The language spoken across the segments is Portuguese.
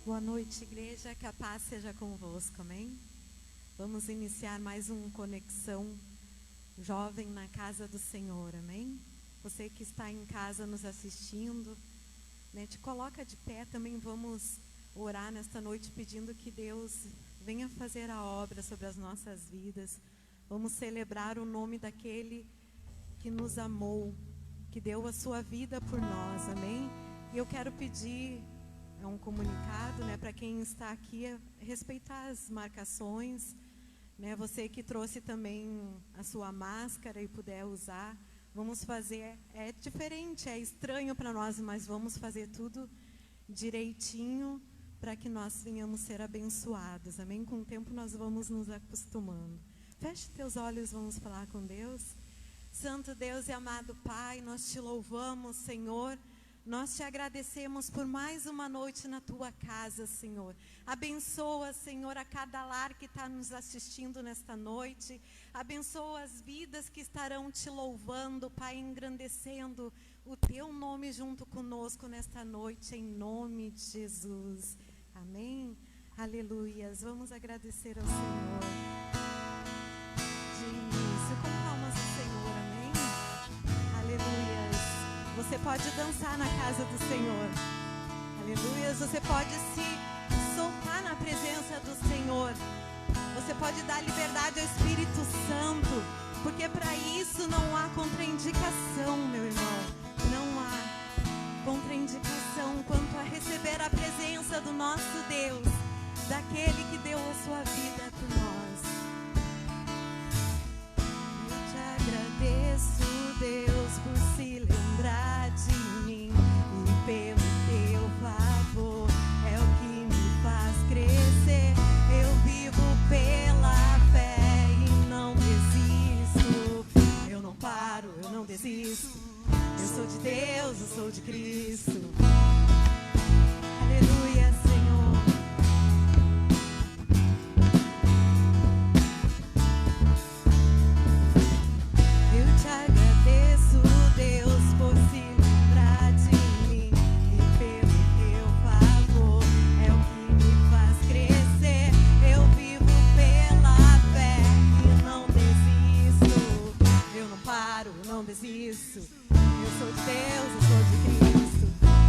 Boa noite, igreja, que a paz seja convosco, amém? Vamos iniciar mais um Conexão Jovem na Casa do Senhor, amém? Você que está em casa nos assistindo, né, te coloca de pé, também vamos orar nesta noite pedindo que Deus venha fazer a obra sobre as nossas vidas. Vamos celebrar o nome daquele que nos amou, que deu a sua vida por nós, amém? E eu quero pedir um comunicado, né, para quem está aqui, respeitar as marcações, né, você que trouxe também a sua máscara e puder usar, vamos fazer, é diferente, é estranho para nós, mas vamos fazer tudo direitinho para que nós venhamos ser abençoados, amém? Com o tempo nós vamos nos acostumando. Feche teus olhos, vamos falar com Deus. Santo Deus e amado Pai, nós te louvamos, Senhor. Nós te agradecemos por mais uma noite na tua casa, Senhor. Abençoa, Senhor, a cada lar que está nos assistindo nesta noite. Abençoa as vidas que estarão te louvando, Pai, engrandecendo o teu nome junto conosco nesta noite, em nome de Jesus. Amém? Aleluias. Vamos agradecer ao Senhor. Isso, com palmas ao Senhor, amém? Aleluias. Você pode dançar na casa do Senhor. Aleluia. Você pode se soltar na presença do Senhor. Você pode dar liberdade ao Espírito Santo. Porque para isso não há contraindicação, meu irmão. Não há contraindicação quanto a receber a presença do nosso Deus. Daquele que deu a sua vida por nós. Eu te agradeço, Deus, por se lembrar de mim e pelo teu favor é o que me faz crescer. Eu vivo pela fé e não desisto. Eu não paro, eu não desisto. Eu sou de Deus, eu sou de Cristo. Aleluia, Senhor. Eu te agradeço, Deus, por se lembrar de mim e pelo teu favor é o que me faz crescer. Eu vivo pela fé e não desisto. Eu não paro, eu não desisto. Eu sou de Deus, eu sou de Cristo.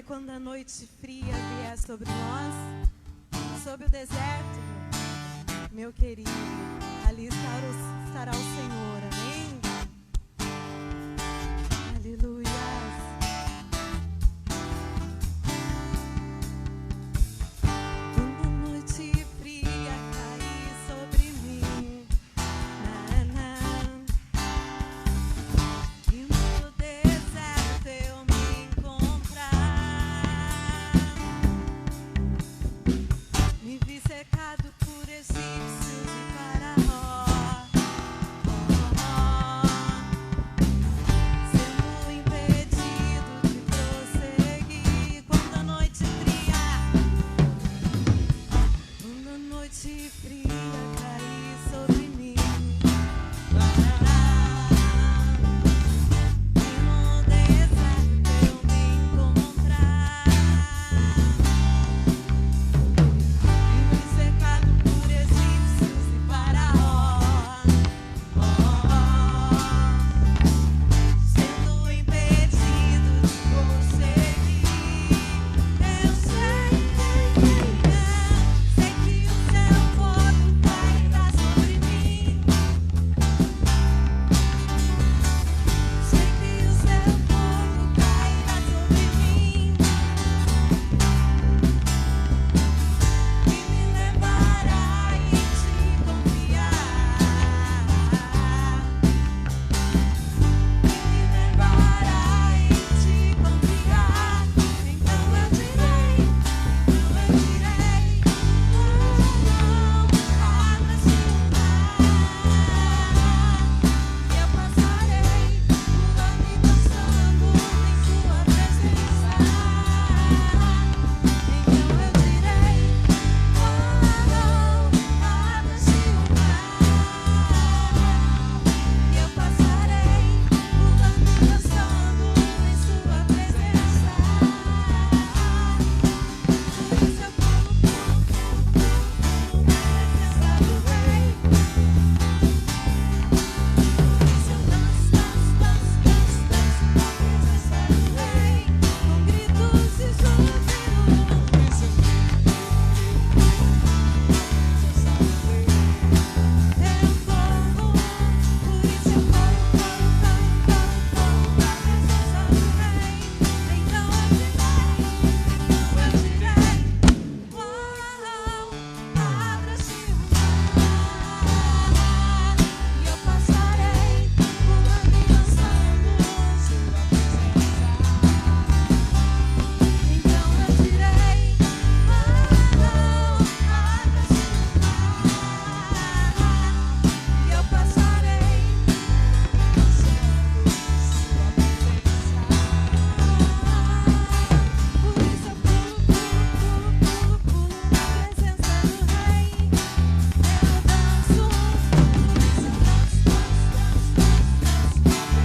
quando a noite fria vier sobre nós, sobre o deserto, meu querido, ali estará o Senhor, amém? Aleluia. Quando a noite fria cair sobre mim, e no deserto eu me encontrar, me vi cercado por egípcios e faraó, sendo impedido de prosseguir. Quando a noite fria cair sobre mim, e no deserto eu me encontrar, e me cercado por egípcios e faraó, sendo impedido de prosseguir. Eu sei que o seu fogo cairá sobre mim. Sei que o seu fogo cairá sobre mim e me levará em te confiar. E me levará em te confiar. Então eu direi, não, abra-se o mar, e eu passarei pulando e dançando em sua presença. Então eu direi, abra-se o mar, e eu passarei pulando e dançando em sua presença. Por isso eu pulo, pulo, pulo, pulo na presença do Rei. Por isso eu danço, danço, danço, danço, danço na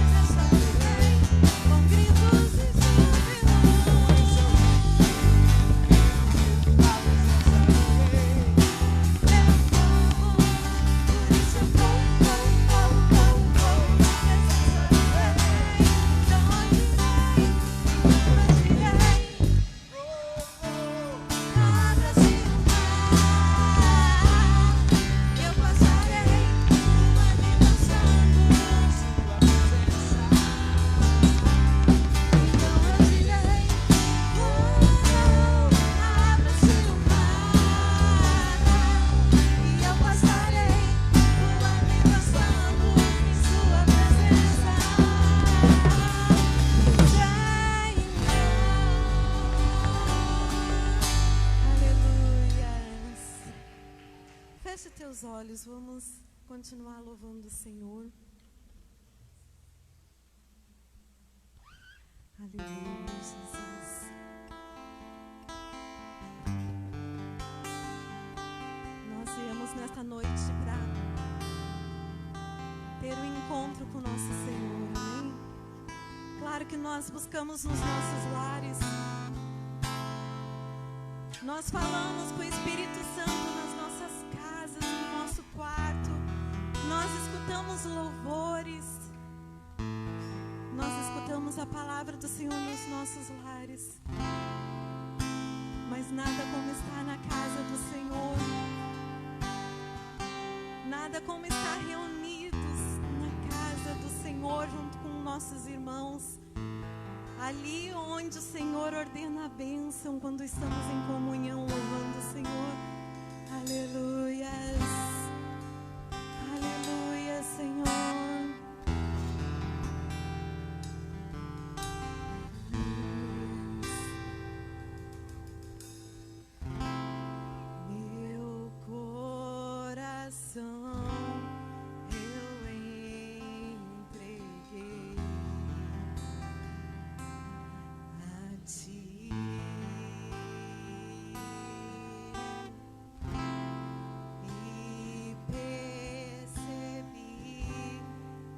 presença do Rei, com gritos e júbilo. Por isso eu corro, por isso eu corro, corro, corro, corro, corro na presença do Rei. Então eu direi, abra-se o mar, e eu passarei pulando e dançando em sua presença. Então eu direi, abra-se o mar, e eu passarei dançando em sua presença. Por isso eu pulo, pulo, pulo, pulo, pulo na presença do Rei. Eu danço, por isso eu danço, danço, danço, danço, danço na presença do Rei, com gritos e júbilo. Por isso eu Feche teus olhos, vamos continuar louvando o Senhor. Aleluia, Jesus. Nós viemos nesta noite para ter um encontro com o nosso Senhor, amém? Claro que nós buscamos nos nossos lares, nós falamos com o Espírito Santo nas nossas casas, no nosso quarto, nós escutamos louvores, nós escutamos a palavra do Senhor nos nossos lares. mas nada como estar na casa do Senhor. Nada como estar reunidos na casa do Senhor junto com nossos irmãos. Ali onde o Senhor ordena a bênção, quando estamos em comunhão louvando o Senhor. Aleluias. Aleluia, Senhor. Meu coração eu entreguei a Ti. E percebi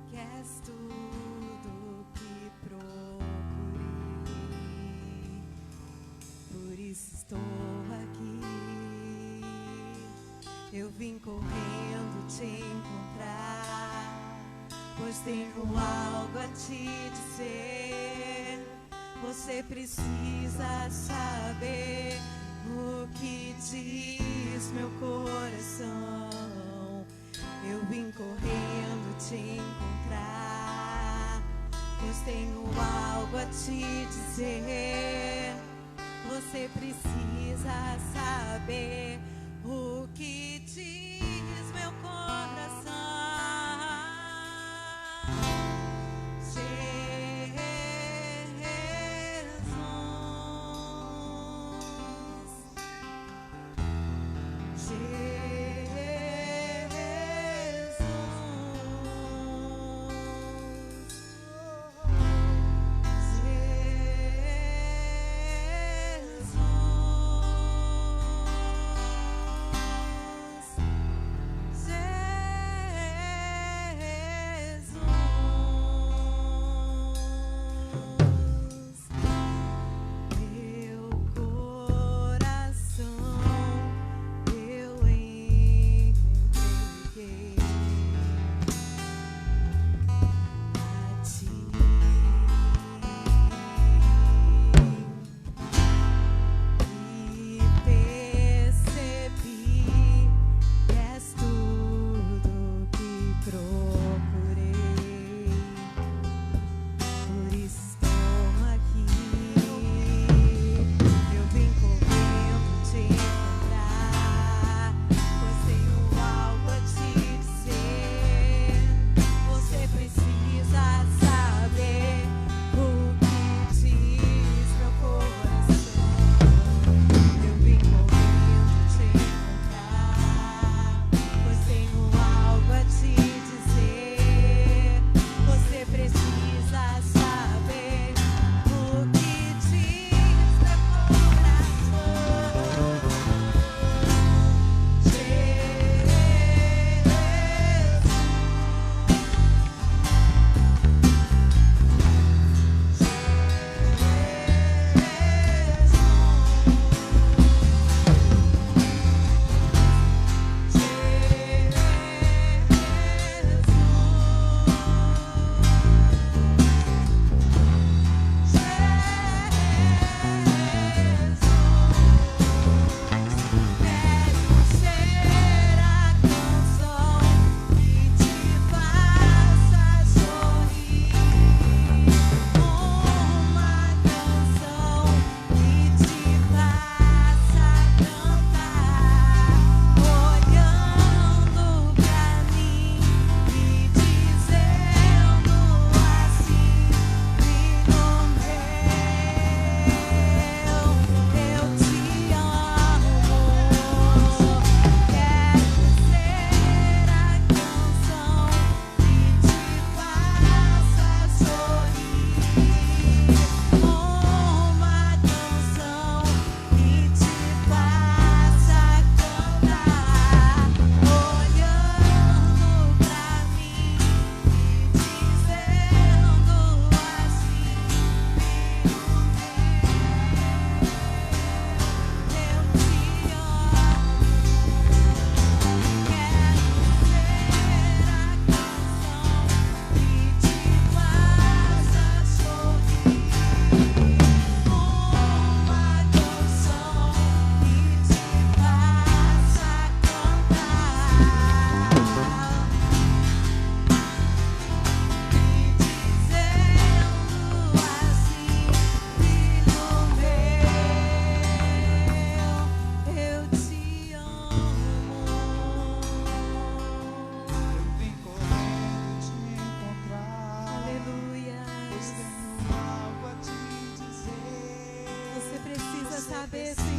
que és tudo que procurei. Por isso estou aqui. Eu vim correndo te encontrar, pois tenho algo a te dizer. Você precisa saber o que diz meu coração. Eu vim correndo te encontrar, pois tenho algo a te dizer. Você precisa saber o que diz meu coração. saber, Senhor.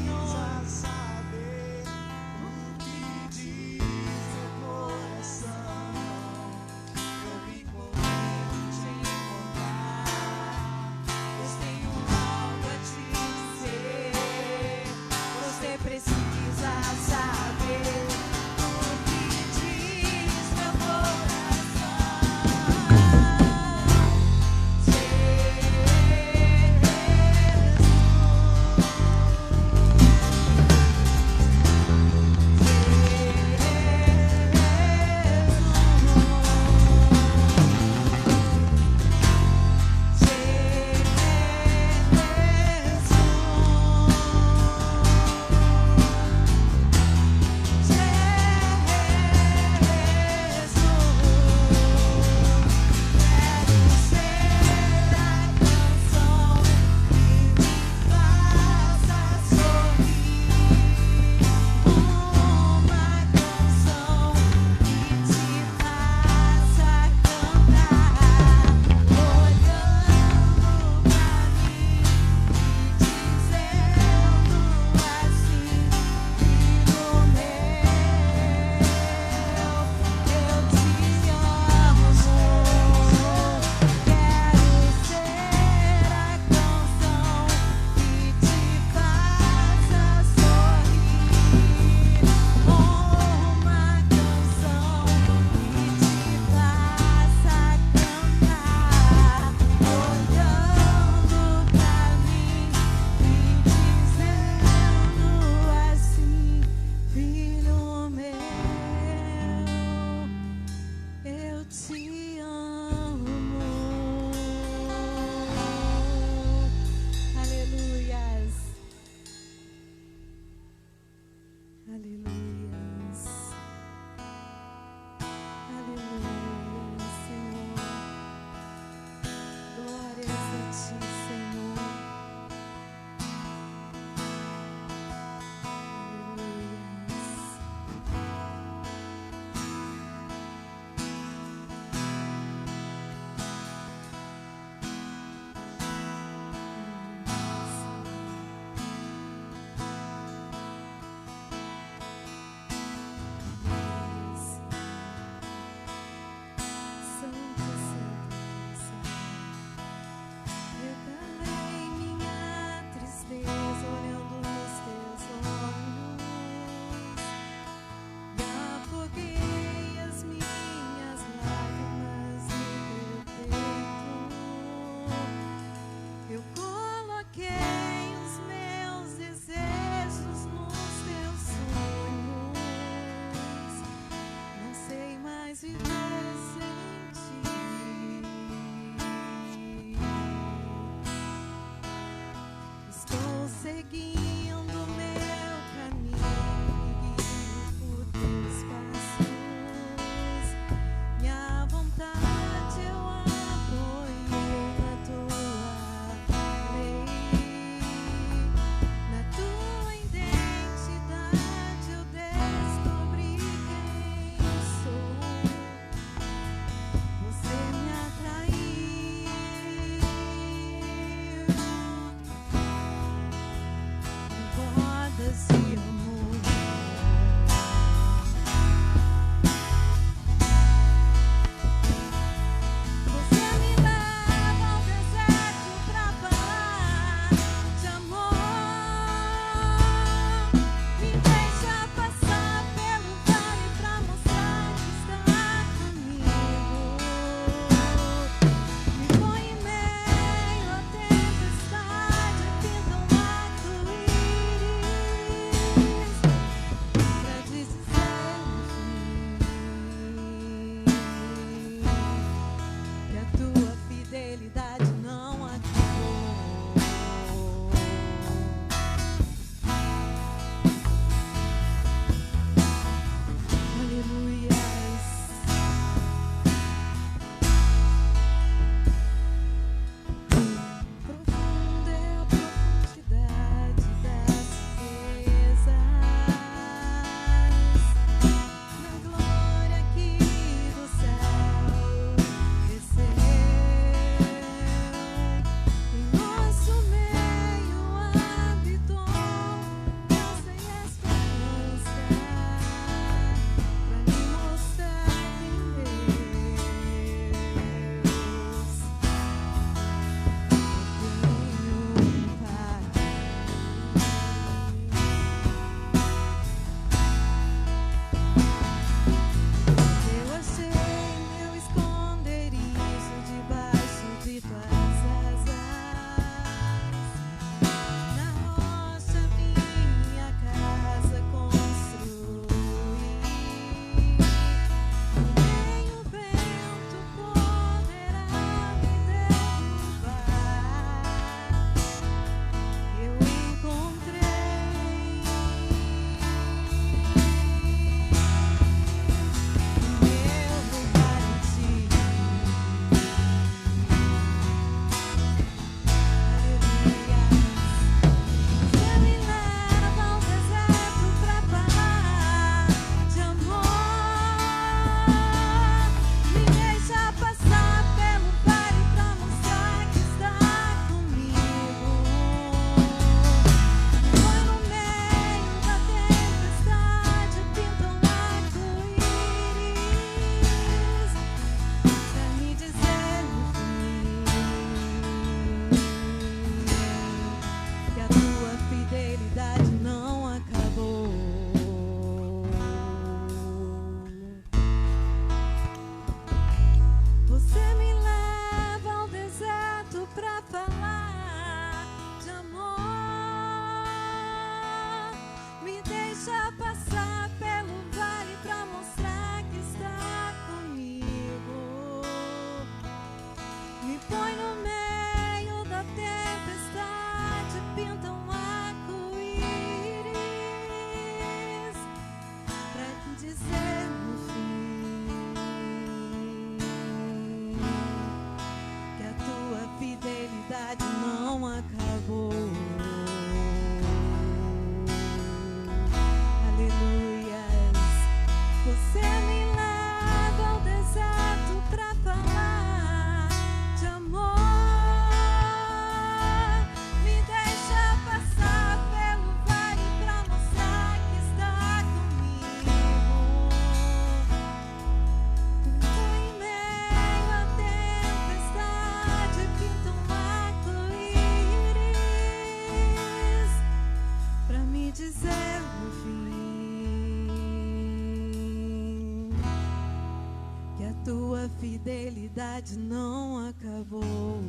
tua fidelidade não acabou.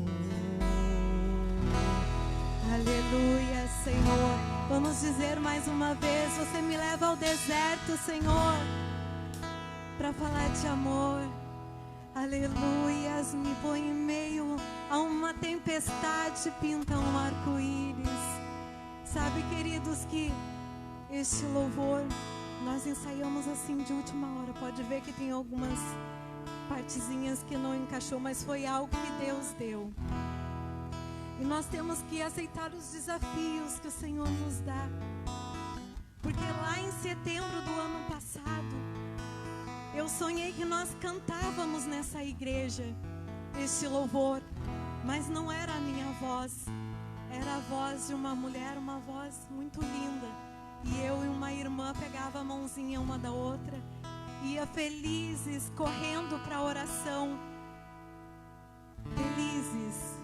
Aleluia, Senhor. Vamos dizer mais uma vez: você me leva ao deserto, Senhor, para falar de amor. Aleluias, me põe em meio a uma tempestade, pinta um arco-íris. Sabe, queridos, que este louvor nós ensaiamos assim de última hora. Pode ver que tem algumas partezinhas que não encaixou, mas foi algo que Deus deu. E nós temos que aceitar os desafios que o Senhor nos dá. Porque lá em setembro do ano passado, eu sonhei que nós cantávamos nessa igreja este louvor, mas não era a minha voz, era a voz de uma mulher, uma voz muito linda. E eu e uma irmã pegava a mãozinha uma da outra, ia felizes, correndo para a oração, felizes.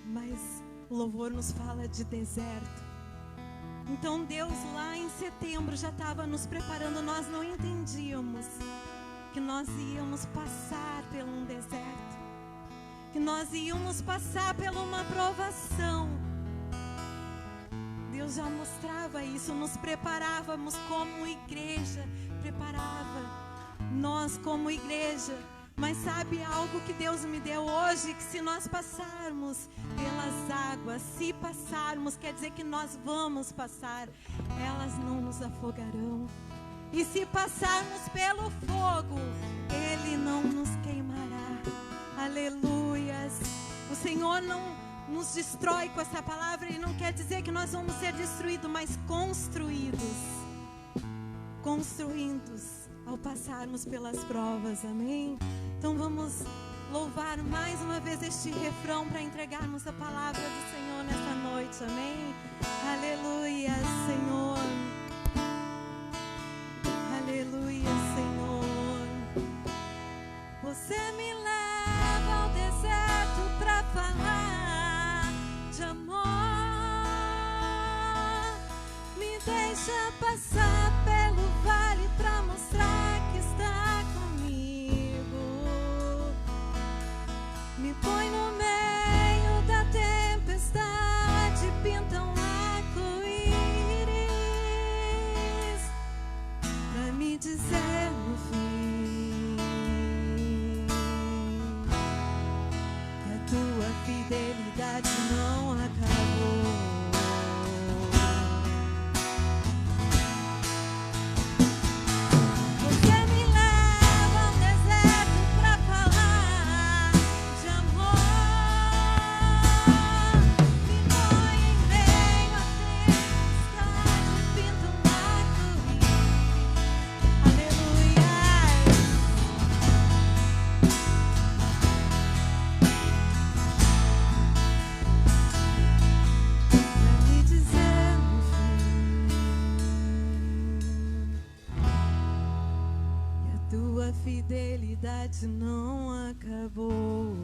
Mas o louvor nos fala de deserto. Então Deus lá em setembro já estava nos preparando. Nós não entendíamos que nós íamos passar por um deserto, que nós íamos passar por uma provação. Deus já mostrava isso, nos preparávamos como igreja, preparava nós como igreja. Mas sabe algo que Deus me deu hoje? Que se nós passarmos pelas águas, se passarmos, quer dizer que nós vamos passar, elas não nos afogarão. E se passarmos pelo fogo, Ele não nos queimará. Aleluias. O Senhor não nos destrói com essa palavra, e não quer dizer que nós vamos ser destruídos, mas construídos ao passarmos pelas provas, amém? Então vamos louvar mais uma vez este refrão para entregarmos a palavra do Senhor nessa noite, amém? Aleluia, Senhor. Aleluia, Senhor. Você me leva ao deserto para falar de amor, me deixa passar pelo vale para mostrar que está comigo, me põe no meio da tempestade, pinta um arco-íris para me dizer no fim que a tua fidelidade não acabou. Fidelidade não acabou.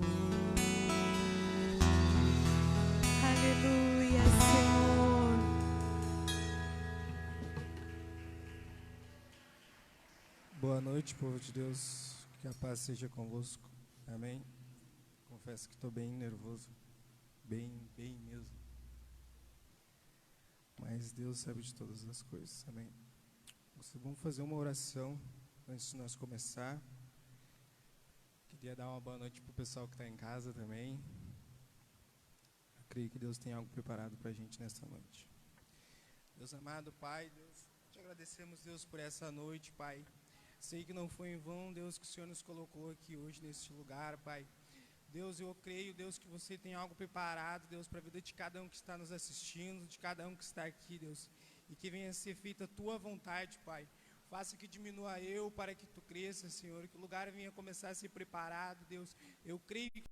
Aleluia, Senhor. Boa noite, povo de Deus. Que a paz seja convosco. Amém. Confesso que estou bem nervoso. Bem mesmo. Mas Deus sabe de todas as coisas. Amém. Vamos fazer uma oração antes de nós começar. Queria dar uma boa noite para o pessoal que está em casa também. Eu creio que Deus tem algo preparado para a gente nessa noite. Deus amado, Pai, Deus, te agradecemos, Deus, por essa noite, Pai. Sei que não foi em vão, Deus, que o Senhor nos colocou aqui hoje neste lugar, Pai. Deus, eu creio, Deus, que você tem algo preparado, Deus, para a vida de cada um que está nos assistindo, de cada um que está aqui, Deus. E que venha a ser feita a tua vontade, Pai. Faça que diminua eu para que tu cresça, Senhor. Que o lugar venha começar a ser preparado, Deus. Eu creio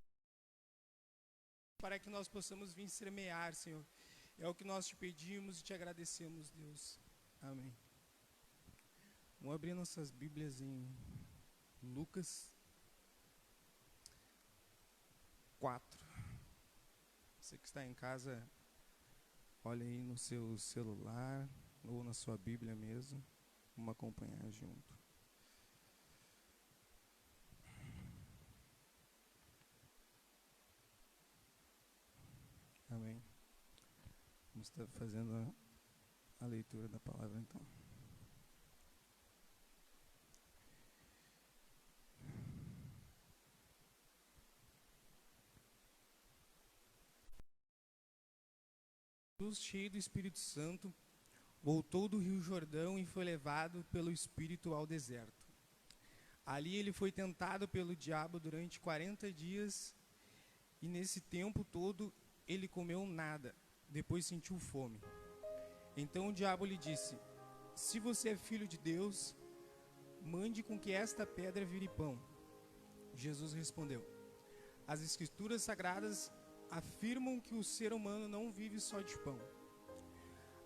para que nós possamos vir semear, Senhor. É o que nós te pedimos e te agradecemos, Deus. Amém. Vamos abrir nossas Bíblias em Lucas 4. Você que está em casa, olha aí no seu celular ou na sua Bíblia mesmo. Vamos acompanhar junto. Vamos estar fazendo a leitura da palavra, então. Jesus, cheio do Espírito Santo, voltou do Rio Jordão e foi levado pelo Espírito ao deserto. Ali ele foi tentado pelo diabo durante 40 dias e nesse tempo todo ele comeu nada, depois sentiu fome. Então o diabo lhe disse: se você é filho de Deus, mande com que esta pedra vire pão. Jesus respondeu: as Escrituras Sagradas afirmam que o ser humano não vive só de pão.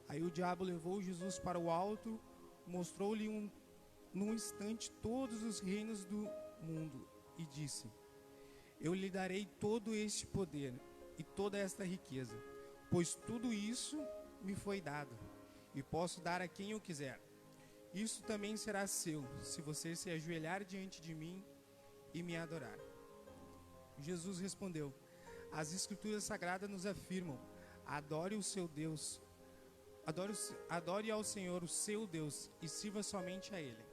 Aí o diabo levou Jesus para o alto, mostrou-lhe num instante todos os reinos do mundo e disse: eu lhe darei todo este poder e toda esta riqueza, pois tudo isso me foi dado e posso dar a quem eu quiser. Isso também será seu, se você se ajoelhar diante de mim e me adorar. Jesus respondeu: as Escrituras Sagradas nos afirmam: adore o seu Deus, adore ao Senhor, o seu Deus, e sirva somente a Ele.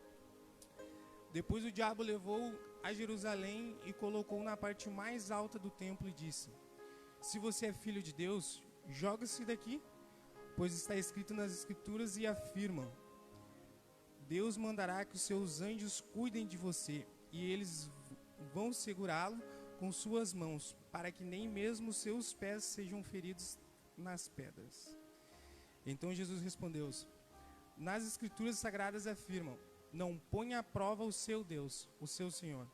Depois o diabo levou a Jerusalém e colocou na parte mais alta do templo e disse: se você é filho de Deus, joga-se daqui, pois está escrito nas Escrituras e afirmam: Deus mandará que os seus anjos cuidem de você, e eles vão segurá-lo com suas mãos, para que nem mesmo seus pés sejam feridos nas pedras. Então Jesus respondeu: nas Escrituras Sagradas afirmam: não ponha à prova o seu Deus, o seu Senhor.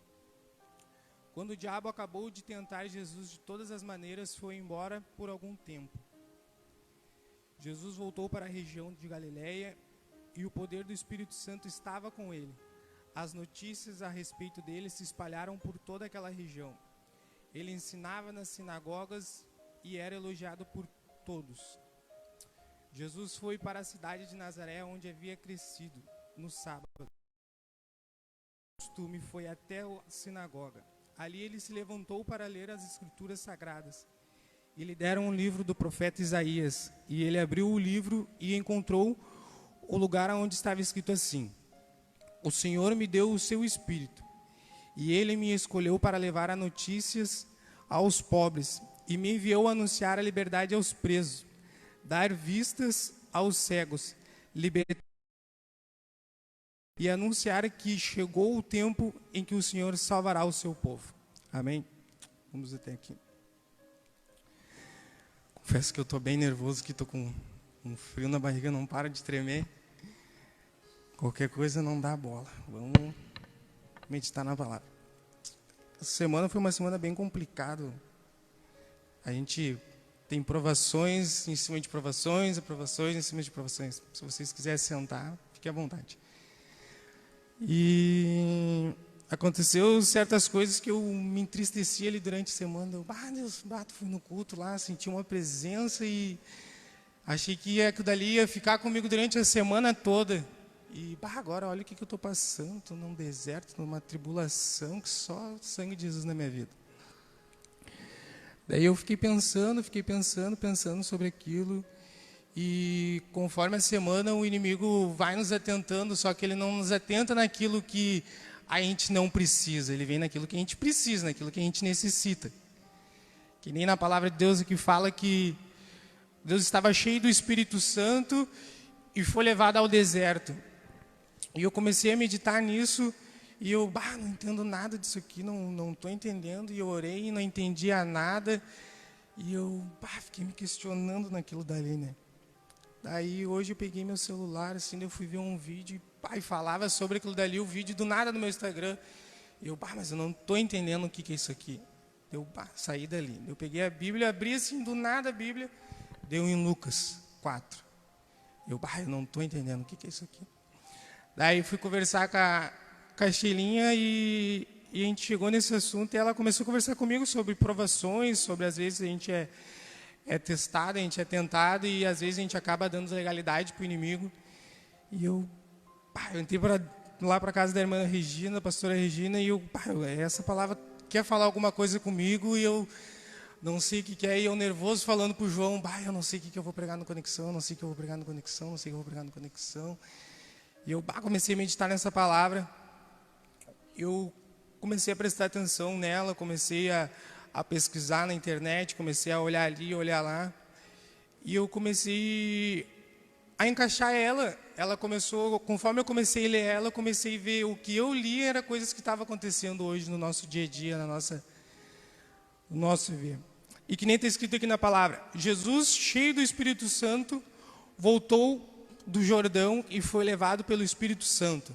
Quando o diabo acabou de tentar Jesus de todas as maneiras, foi embora por algum tempo. Jesus voltou para a região de Galiléia e o poder do Espírito Santo estava com ele. As notícias a respeito dele se espalharam por toda aquela região. Ele ensinava nas sinagogas e era elogiado por todos. Jesus foi para a cidade de Nazaré, onde havia crescido, no sábado. O costume foi até a sinagoga. Ali ele se levantou para ler as Escrituras Sagradas. E lhe deram um livro do profeta Isaías. E ele abriu o livro e encontrou o lugar onde estava escrito assim: o Senhor me deu o seu Espírito, e ele me escolheu para levar a notícias aos pobres, e me enviou a anunciar a liberdade aos presos, dar vistas aos cegos, libertar e anunciar que chegou o tempo em que o Senhor salvará o seu povo. Amém? Vamos até aqui. Confesso que eu estou bem nervoso, que estou com um frio na barriga, não para de tremer. Qualquer coisa não dá bola. Vamos meditar na palavra. Essa semana foi uma semana bem complicada. A gente tem provações em cima de provações, aprovações em cima de provações. Se vocês quiserem sentar, fique à vontade. E aconteceu certas coisas que eu me entristeci ali durante a semana. Eu, Deus, fui no culto lá, senti uma presença e achei que aquilo dali ia ficar comigo durante a semana toda. E agora olha o que eu estou passando, estou num deserto, numa tribulação, que só o sangue de Jesus na minha vida. Daí eu fiquei pensando sobre aquilo. E conforme a semana o inimigo vai nos atentando, só que ele não nos atenta naquilo que a gente não precisa. Ele vem naquilo que a gente precisa, naquilo que a gente necessita. Que nem na palavra de Deus que fala que Deus estava cheio do Espírito Santo e foi levado ao deserto. E eu comecei a meditar nisso e eu não entendo nada disso aqui, não estou entendendo. E eu orei e não entendia nada. E eu fiquei me questionando naquilo dali, né? Daí hoje eu peguei meu celular, assim, eu fui ver um vídeo e falava sobre aquilo dali, o vídeo do nada no meu Instagram. E eu, mas eu não estou entendendo o que é isso aqui. Eu saí dali. Eu peguei a Bíblia, abri assim, do nada a Bíblia, deu em Lucas 4. Eu não estou entendendo o que é isso aqui. Daí fui conversar com a Sheilinha e a gente chegou nesse assunto e ela começou a conversar comigo sobre provações, sobre às vezes a gente é testado, a gente é tentado e às vezes a gente acaba dando legalidade para o inimigo. E eu entrei lá para casa da irmã Regina, da pastora Regina, e essa palavra quer falar alguma coisa comigo e eu não sei o que é, e eu nervoso falando pro João, bah, eu não sei o que eu vou pregar no Conexão, não sei o que eu vou pregar no Conexão, não sei o que eu vou pregar no Conexão. E eu comecei a meditar nessa palavra, eu comecei a prestar atenção nela, comecei a pesquisar na internet, comecei a olhar ali, olhar lá, e eu comecei a encaixar ela começou, conforme eu comecei a ler ela, eu comecei a ver o que eu li era coisas que estavam acontecendo hoje no nosso dia a dia, no nosso viver. E que nem está escrito aqui na palavra, Jesus, cheio do Espírito Santo, voltou do Jordão e foi levado pelo Espírito Santo,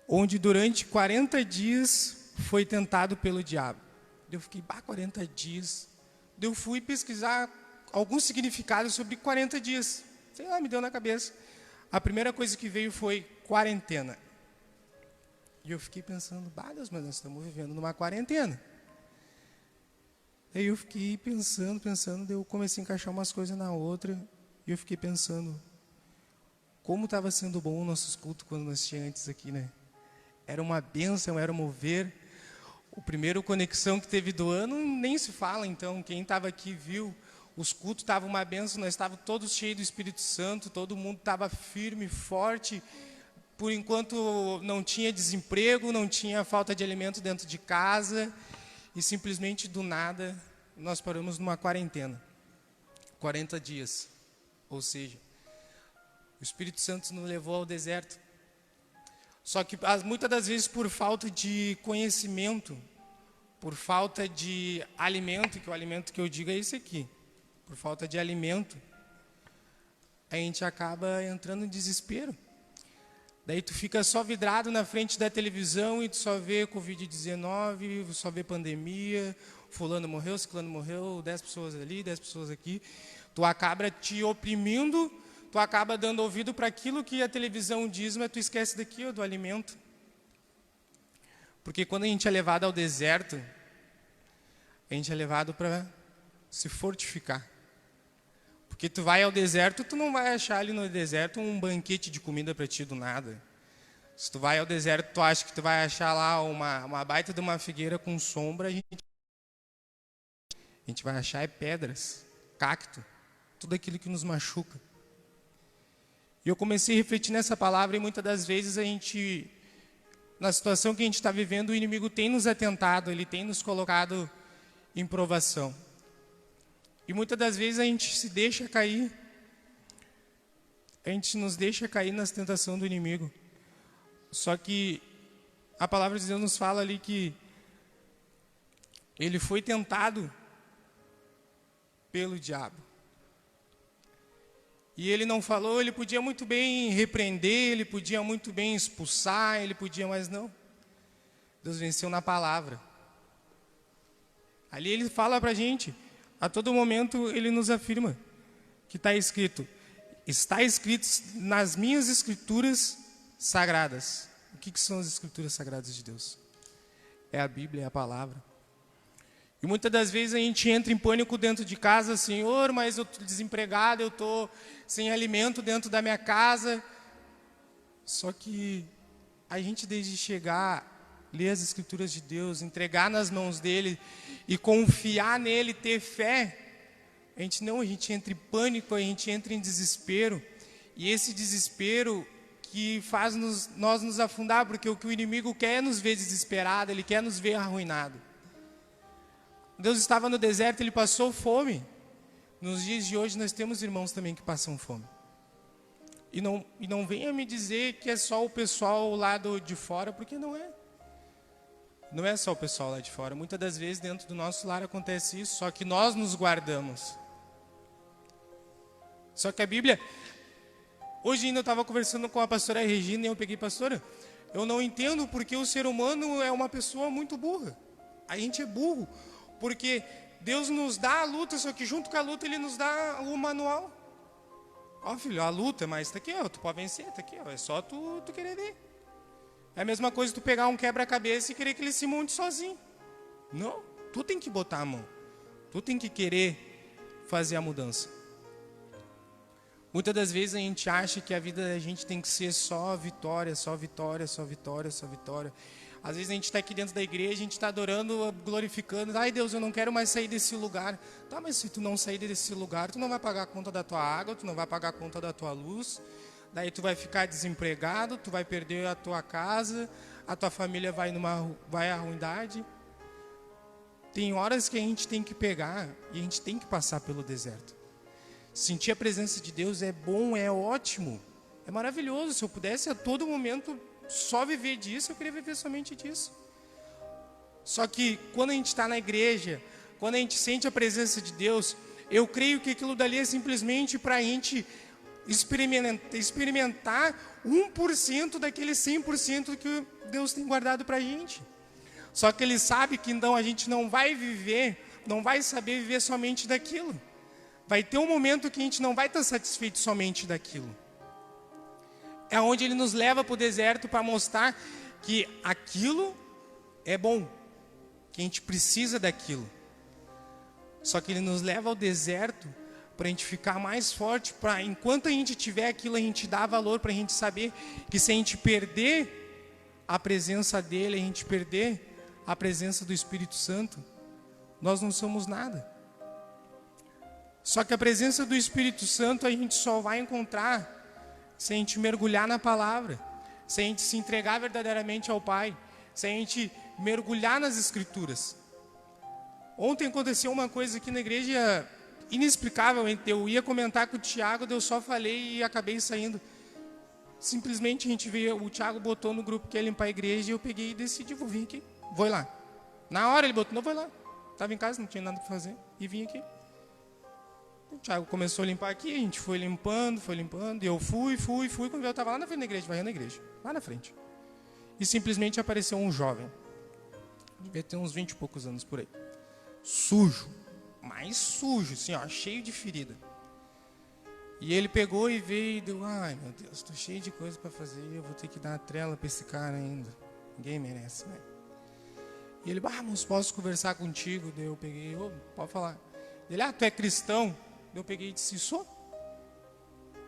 onde durante 40 dias foi tentado pelo diabo. Eu fiquei, 40 dias. Eu fui pesquisar alguns significados sobre 40 dias. Sei lá, me deu na cabeça. A primeira coisa que veio foi quarentena. E eu fiquei pensando, Deus, mas nós estamos vivendo numa quarentena. Aí eu fiquei pensando, daí eu comecei a encaixar umas coisas na outra, e eu fiquei pensando, como estava sendo bom o nosso culto quando nós tínhamos antes aqui, né? Era uma bênção, era um mover. O primeiro Conexão que teve do ano, nem se fala, então, quem estava aqui viu, os cultos estavam uma bênção, nós estávamos todos cheios do Espírito Santo, todo mundo estava firme, forte, por enquanto não tinha desemprego, não tinha falta de alimento dentro de casa, e simplesmente do nada nós paramos numa quarentena, 40 dias, ou seja, o Espírito Santo nos levou ao deserto. Só que muitas das vezes por falta de conhecimento, por falta de alimento, que o alimento que eu digo é esse aqui, por falta de alimento, a gente acaba entrando em desespero. Daí tu fica só vidrado na frente da televisão e tu só vê Covid-19, só vê pandemia, fulano morreu, ciclano morreu, 10 pessoas ali, 10 pessoas aqui. Tu acaba te oprimindo, tu acaba dando ouvido para aquilo que a televisão diz, mas tu esquece daqui, do alimento. Porque quando a gente é levado ao deserto, a gente é levado para se fortificar. Porque tu vai ao deserto, tu não vai achar ali no deserto um banquete de comida para ti do nada. Se tu vai ao deserto, tu acha que tu vai achar lá uma baita de uma figueira com sombra, a gente vai achar pedras, cacto, tudo aquilo que nos machuca. E eu comecei a refletir nessa palavra e muitas das vezes a gente, na situação que a gente está vivendo, o inimigo tem nos atentado, ele tem nos colocado em provação. E muitas das vezes a gente se deixa cair, a gente nos deixa cair nas tentações do inimigo. Só que a palavra de Deus nos fala ali que ele foi tentado pelo diabo. E ele não falou, ele podia muito bem repreender, ele podia muito bem expulsar, ele podia, mas não. Deus venceu na palavra. Ali ele fala para a gente, a todo momento ele nos afirma que está escrito nas minhas escrituras sagradas. O que são as escrituras sagradas de Deus? É a Bíblia, é a palavra. E muitas das vezes a gente entra em pânico dentro de casa, Senhor, mas eu estou desempregado, eu estou sem alimento dentro da minha casa. Só que a gente desde chegar, ler as escrituras de Deus, entregar nas mãos dele e confiar nele, ter fé, a gente entra em pânico, a gente entra em desespero. E esse desespero que faz nós nos afundar, porque o que o inimigo quer é nos ver desesperado, ele quer nos ver arruinado. Deus estava no deserto, ele passou fome. Nos dias de hoje nós temos irmãos também que passam fome. E não venha me dizer que é só o pessoal lá de fora, porque não é. Não é só o pessoal lá de fora. Muitas das vezes dentro do nosso lar acontece isso, só que nós nos guardamos. Só que a Bíblia... Hoje ainda eu estava conversando com a pastora Regina e eu peguei, pastora, eu não entendo porque o ser humano é uma pessoa muito burra. A gente é burro. Porque Deus nos dá a luta, só que junto com a luta Ele nos dá o manual. Ó filho, a luta, mas está aqui, ó, tu pode vencer, está aqui, ó, é só tu querer ver. É a mesma coisa tu pegar um quebra-cabeça e querer que ele se monte sozinho. Não, tu tem que botar a mão. Tu tem que querer fazer a mudança. Muitas das vezes a gente acha que a vida da gente tem que ser só vitória, só vitória, só vitória, só vitória. Às vezes a gente está aqui dentro da igreja, a gente está adorando, glorificando. Ai, Deus, eu não quero mais sair desse lugar. Tá, mas se tu não sair desse lugar, tu não vai pagar a conta da tua água, tu não vai pagar a conta da tua luz. Daí tu vai ficar desempregado, tu vai perder a tua casa, a tua família vai à ruindade. Tem horas que a gente tem que pegar e a gente tem que passar pelo deserto. Sentir a presença de Deus é bom, é ótimo, é maravilhoso. Se eu pudesse a todo momento só viver disso, eu queria viver somente disso. Só que quando a gente está na igreja, quando a gente sente a presença de Deus, eu creio que aquilo dali é simplesmente para a gente experimentar 1% daquele 100% que Deus tem guardado para a gente. Só que Ele sabe que então a gente não vai viver, não vai saber viver somente daquilo. Vai ter um momento que a gente não vai estar satisfeito somente daquilo. É onde Ele nos leva para o deserto para mostrar que aquilo é bom, que a gente precisa daquilo. Só que Ele nos leva ao deserto para a gente ficar mais forte, para enquanto a gente tiver aquilo, a gente dá valor, para a gente saber que se a gente perder a presença dEle, a gente perder a presença do Espírito Santo, nós não somos nada. Só que a presença do Espírito Santo a gente só vai encontrar se a gente mergulhar na palavra, se a gente se entregar verdadeiramente ao Pai, se a gente mergulhar nas Escrituras. Ontem aconteceu uma coisa aqui na igreja inexplicável. Eu ia comentar com o Tiago, eu só falei e acabei saindo. Simplesmente a gente veio, o Tiago botou no grupo que ia limpar a igreja e eu peguei e decidi, vou vir aqui, vou ir lá. Na hora ele botou, não, vou lá. Estava em casa, não tinha nada para fazer e vim aqui. O Thiago começou a limpar aqui, a gente foi limpando, e eu fui, quando eu estava lá na frente da igreja, varrendo a igreja, lá na frente. E simplesmente apareceu um jovem, devia ter uns 20 e poucos anos por aí, sujo, mais sujo, assim, ó, cheio de ferida. E ele pegou e veio e deu, ai meu Deus, estou cheio de coisa para fazer, eu vou ter que dar a trela para esse cara ainda, ninguém merece, né? E ele, moço, posso conversar contigo? Daí eu peguei, pode falar. Ele, tu é cristão? Eu peguei e disse, sou.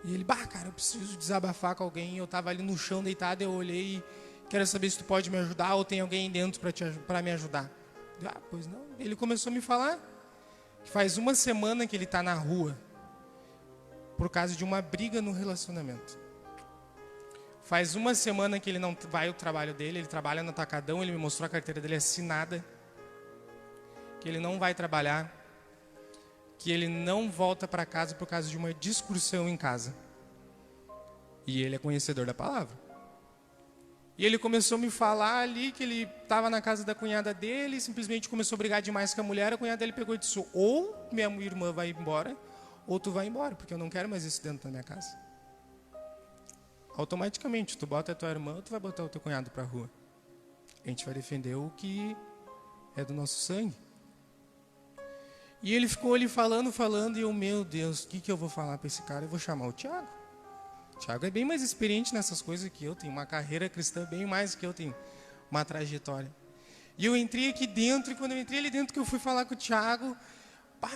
E ele, cara, eu preciso desabafar com alguém. Eu estava ali no chão deitado, eu olhei e quero saber se tu pode me ajudar ou tem alguém dentro para me ajudar. Eu, pois não. Ele começou a me falar que faz uma semana que ele está na rua por causa de uma briga no relacionamento. Faz uma semana que ele não vai ao trabalho dele, ele trabalha no atacadão, ele me mostrou a carteira dele assinada, que ele não vai trabalhar, que ele não volta para casa por causa de uma discussão em casa. E ele é conhecedor da palavra. E ele começou a me falar ali que ele estava na casa da cunhada dele, simplesmente começou a brigar demais com a mulher, a cunhada dele pegou e disse, ou minha irmã vai embora, ou tu vai embora, porque eu não quero mais isso dentro da minha casa. Automaticamente, tu bota a tua irmã, tu vai botar o teu cunhado para a rua. A gente vai defender o que é do nosso sangue. E ele ficou ali falando, e eu, meu Deus, o que eu vou falar para esse cara? Eu vou chamar o Tiago. O Tiago é bem mais experiente nessas coisas que eu, tenho uma carreira cristã bem mais que eu, tenho uma trajetória. E eu entrei aqui dentro, e quando eu entrei ali dentro que eu fui falar com o Tiago,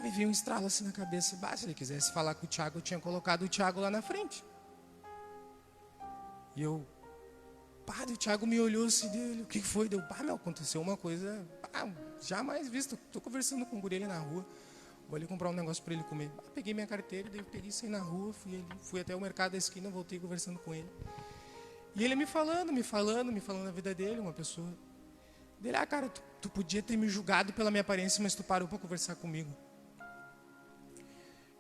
me veio um estralo assim na cabeça. Se ele quisesse falar com o Tiago, eu tinha colocado o Tiago lá na frente. E eu, o Tiago me olhou assim dele, o que foi? Deu, aconteceu uma coisa, jamais visto. Estou conversando com o guri ali na rua, vou ali comprar um negócio para ele comer. Peguei minha carteira, daí peguei saí na rua, fui até o mercado da esquina, voltei conversando com ele. E ele me falando da vida dele, uma pessoa. Dele, cara, tu podia ter me julgado pela minha aparência, mas tu parou para conversar comigo.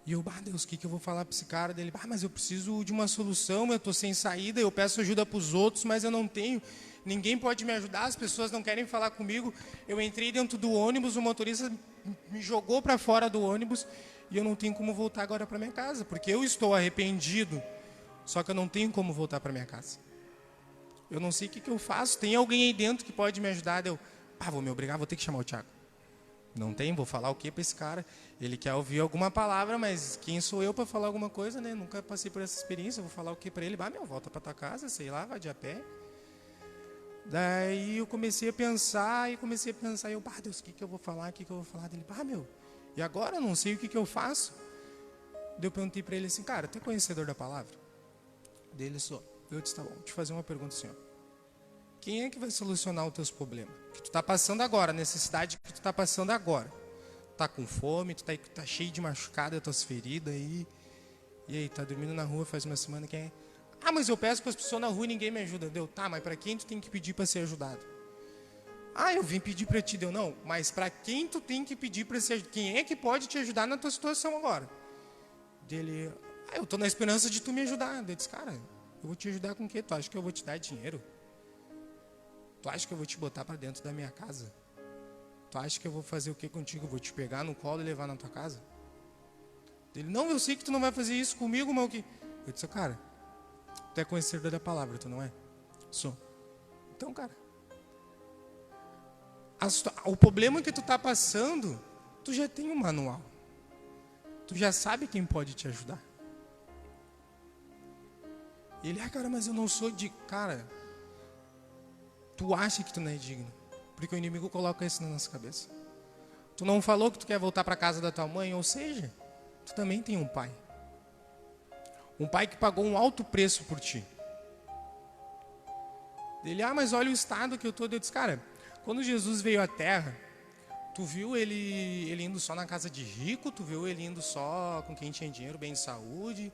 E eu, Deus, o que eu vou falar para esse cara? Dele, mas eu preciso de uma solução, eu estou sem saída, eu peço ajuda para os outros, mas eu não tenho. Ninguém pode me ajudar, as pessoas não querem falar comigo. Eu entrei dentro do ônibus, o motorista me jogou para fora do ônibus e eu não tenho como voltar agora para minha casa, porque eu estou arrependido, só que eu não tenho como voltar para minha casa. Eu não sei o que eu faço, tem alguém aí dentro que pode me ajudar? Eu, vou me obrigar, vou ter que chamar o Tiago. Não tem, vou falar o que para esse cara? Ele quer ouvir alguma palavra, mas quem sou eu para falar alguma coisa, né? Nunca passei por essa experiência, vou falar o que para ele? Volta para tua casa, sei lá, vai de a pé. Daí eu comecei a pensar, eu, Deus, o que eu vou falar, dele, e agora eu não sei o que eu faço. Daí eu perguntei para ele assim, cara, tu é conhecedor da palavra? Dele, sou. Eu disse, tá bom, deixa eu fazer uma pergunta assim, ó. Quem é que vai solucionar os teus problemas? Que tu tá passando agora, a necessidade que tu tá passando agora. Tá com fome, tu tá cheio de machucado, as tuas feridas aí. E aí, tá dormindo na rua faz uma semana, quem é? Ah, mas eu peço para as pessoas na rua e ninguém me ajuda. Deu, tá, mas para quem tu tem que pedir para ser ajudado? Ah, eu vim pedir para ti, deu, não. Mas para quem tu tem que pedir para ser ajudado? Quem é que pode te ajudar na tua situação agora? Dele, eu tô na esperança de tu me ajudar. Ele disse, cara, eu vou te ajudar com o quê? Tu acha que eu vou te dar dinheiro? Tu acha que eu vou te botar para dentro da minha casa? Tu acha que eu vou fazer o que contigo? Eu vou te pegar no colo e levar na tua casa? Ele, não, eu sei que tu não vai fazer isso comigo, mas o que? Eu disse, cara, tu é conhecedor da palavra, tu não é? Sou. Então, cara, o problema que tu tá passando, tu já tem um manual. Tu já sabe quem pode te ajudar. Ele, cara, mas eu não sou de... Cara, tu acha que tu não é digno, porque o inimigo coloca isso na nossa cabeça. Tu não falou que tu quer voltar para casa da tua mãe, ou seja, tu também tem um pai. Um pai que pagou um alto preço por ti. Ele, mas olha o estado que eu tô. Eu disse, cara, quando Jesus veio à Terra, tu viu ele indo só na casa de rico? Tu viu ele indo só com quem tinha dinheiro, bem de saúde?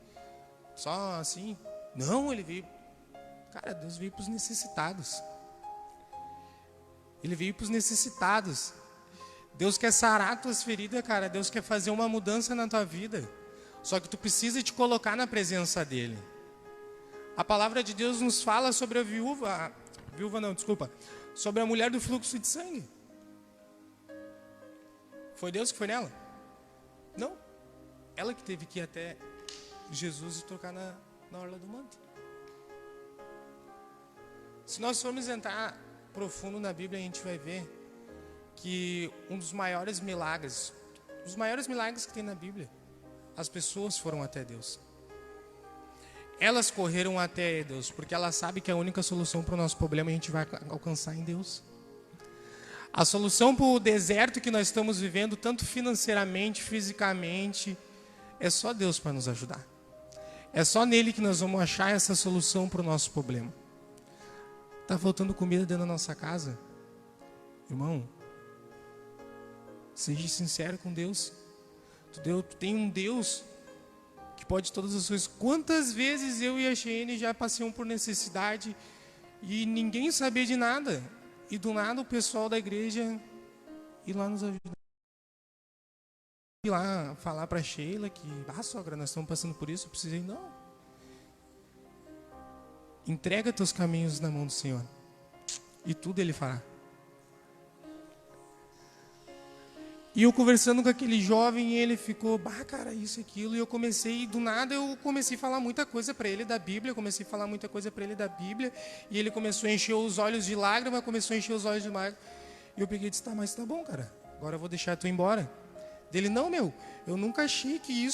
Só assim? Não, ele veio... Cara, Deus veio para os necessitados. Ele veio para os necessitados. Deus quer sarar tuas feridas, cara. Deus quer fazer uma mudança na tua vida. Só que tu precisa te colocar na presença dele. A palavra de Deus nos fala sobre a sobre a mulher do fluxo de sangue. Foi Deus que foi nela? Não. Ela que teve que ir até Jesus e tocar na orla do manto. Se nós formos entrar profundo na Bíblia, a gente vai ver que um dos maiores milagres que tem na Bíblia, as pessoas foram até Deus. Elas correram até Deus, porque elas sabem que a única solução para o nosso problema a gente vai alcançar em Deus. A solução para o deserto que nós estamos vivendo, tanto financeiramente, fisicamente, é só Deus para nos ajudar. É só nele que nós vamos achar essa solução para o nosso problema. Está faltando comida dentro da nossa casa? Irmão, seja sincero com Deus. Tu tem um Deus que pode todas as coisas. Quantas vezes eu e a Cheyenne já passamos por necessidade e ninguém sabia de nada. E do nada o pessoal da igreja ir lá nos ajudar. Ir lá falar para a Sheila que, sogra, nós estamos passando por isso, eu precisei. Não. Entrega teus caminhos na mão do Senhor. E tudo Ele fará. E eu conversando com aquele jovem, ele ficou, cara, isso, aquilo. E eu comecei, do nada, eu comecei a falar muita coisa para ele da Bíblia. E ele começou a encher os olhos de lágrima, E eu peguei e disse, mas tá bom, cara. Agora eu vou deixar tu ir embora. Dele, não, eu nunca achei que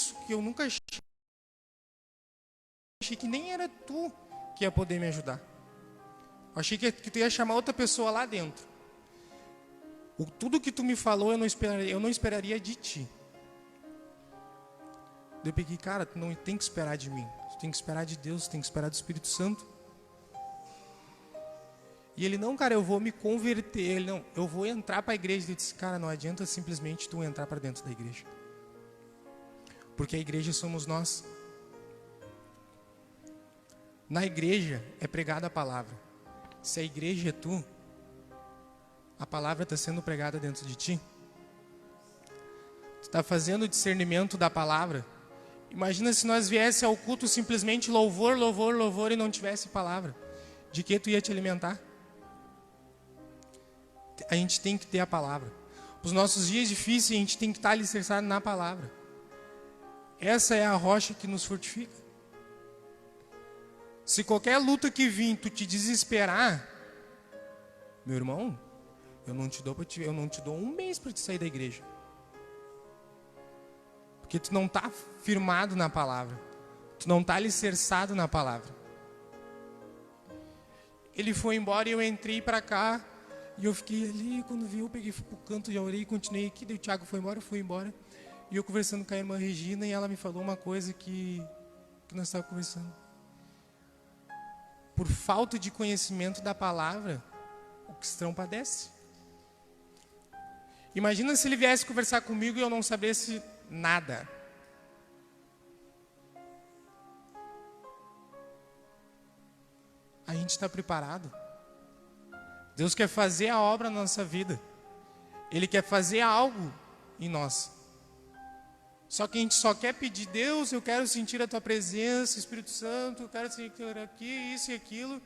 nem era tu que ia poder me ajudar. Eu achei que tu ia chamar outra pessoa lá dentro. Tudo que tu me falou, eu não esperaria de ti. Eu peguei, cara, tu não tem que esperar de mim. Tu tem que esperar de Deus, tu tem que esperar do Espírito Santo. E ele, não, cara, eu vou me converter. Ele, não, eu vou entrar para a igreja. Ele disse, cara, não adianta simplesmente tu entrar para dentro da igreja. Porque a igreja somos nós. Na igreja é pregada a palavra. Se a igreja é tu, a palavra está sendo pregada dentro de ti. Tu está fazendo o discernimento da palavra. Imagina se nós viesse ao culto simplesmente louvor, louvor, louvor e não tivesse palavra. De que tu ia te alimentar? A gente tem que ter a palavra. Os nossos dias difíceis, a gente tem que estar alicerçado na palavra. Essa é a rocha que nos fortifica. Se qualquer luta que vir, tu te desesperar, meu irmão, eu não te dou um mês para te sair da igreja. Porque tu não está firmado na palavra. Tu não está alicerçado na palavra. Ele foi embora e eu entrei para cá. E eu fiquei ali, quando vi, eu peguei pro canto, já orei e continuei aqui. Daí o Thiago foi embora, eu fui embora. E eu conversando com a irmã Regina, e ela me falou uma coisa que nós estávamos conversando. por falta de conhecimento da palavra, o cristão padece. Imagina se ele viesse conversar comigo e eu não sabesse nada. A gente está preparado. Deus quer fazer a obra na nossa vida. Ele quer fazer algo em nós. Só que a gente só quer pedir: Deus, eu quero sentir a tua presença, Espírito Santo, eu quero sentir aqui, isso e aquilo.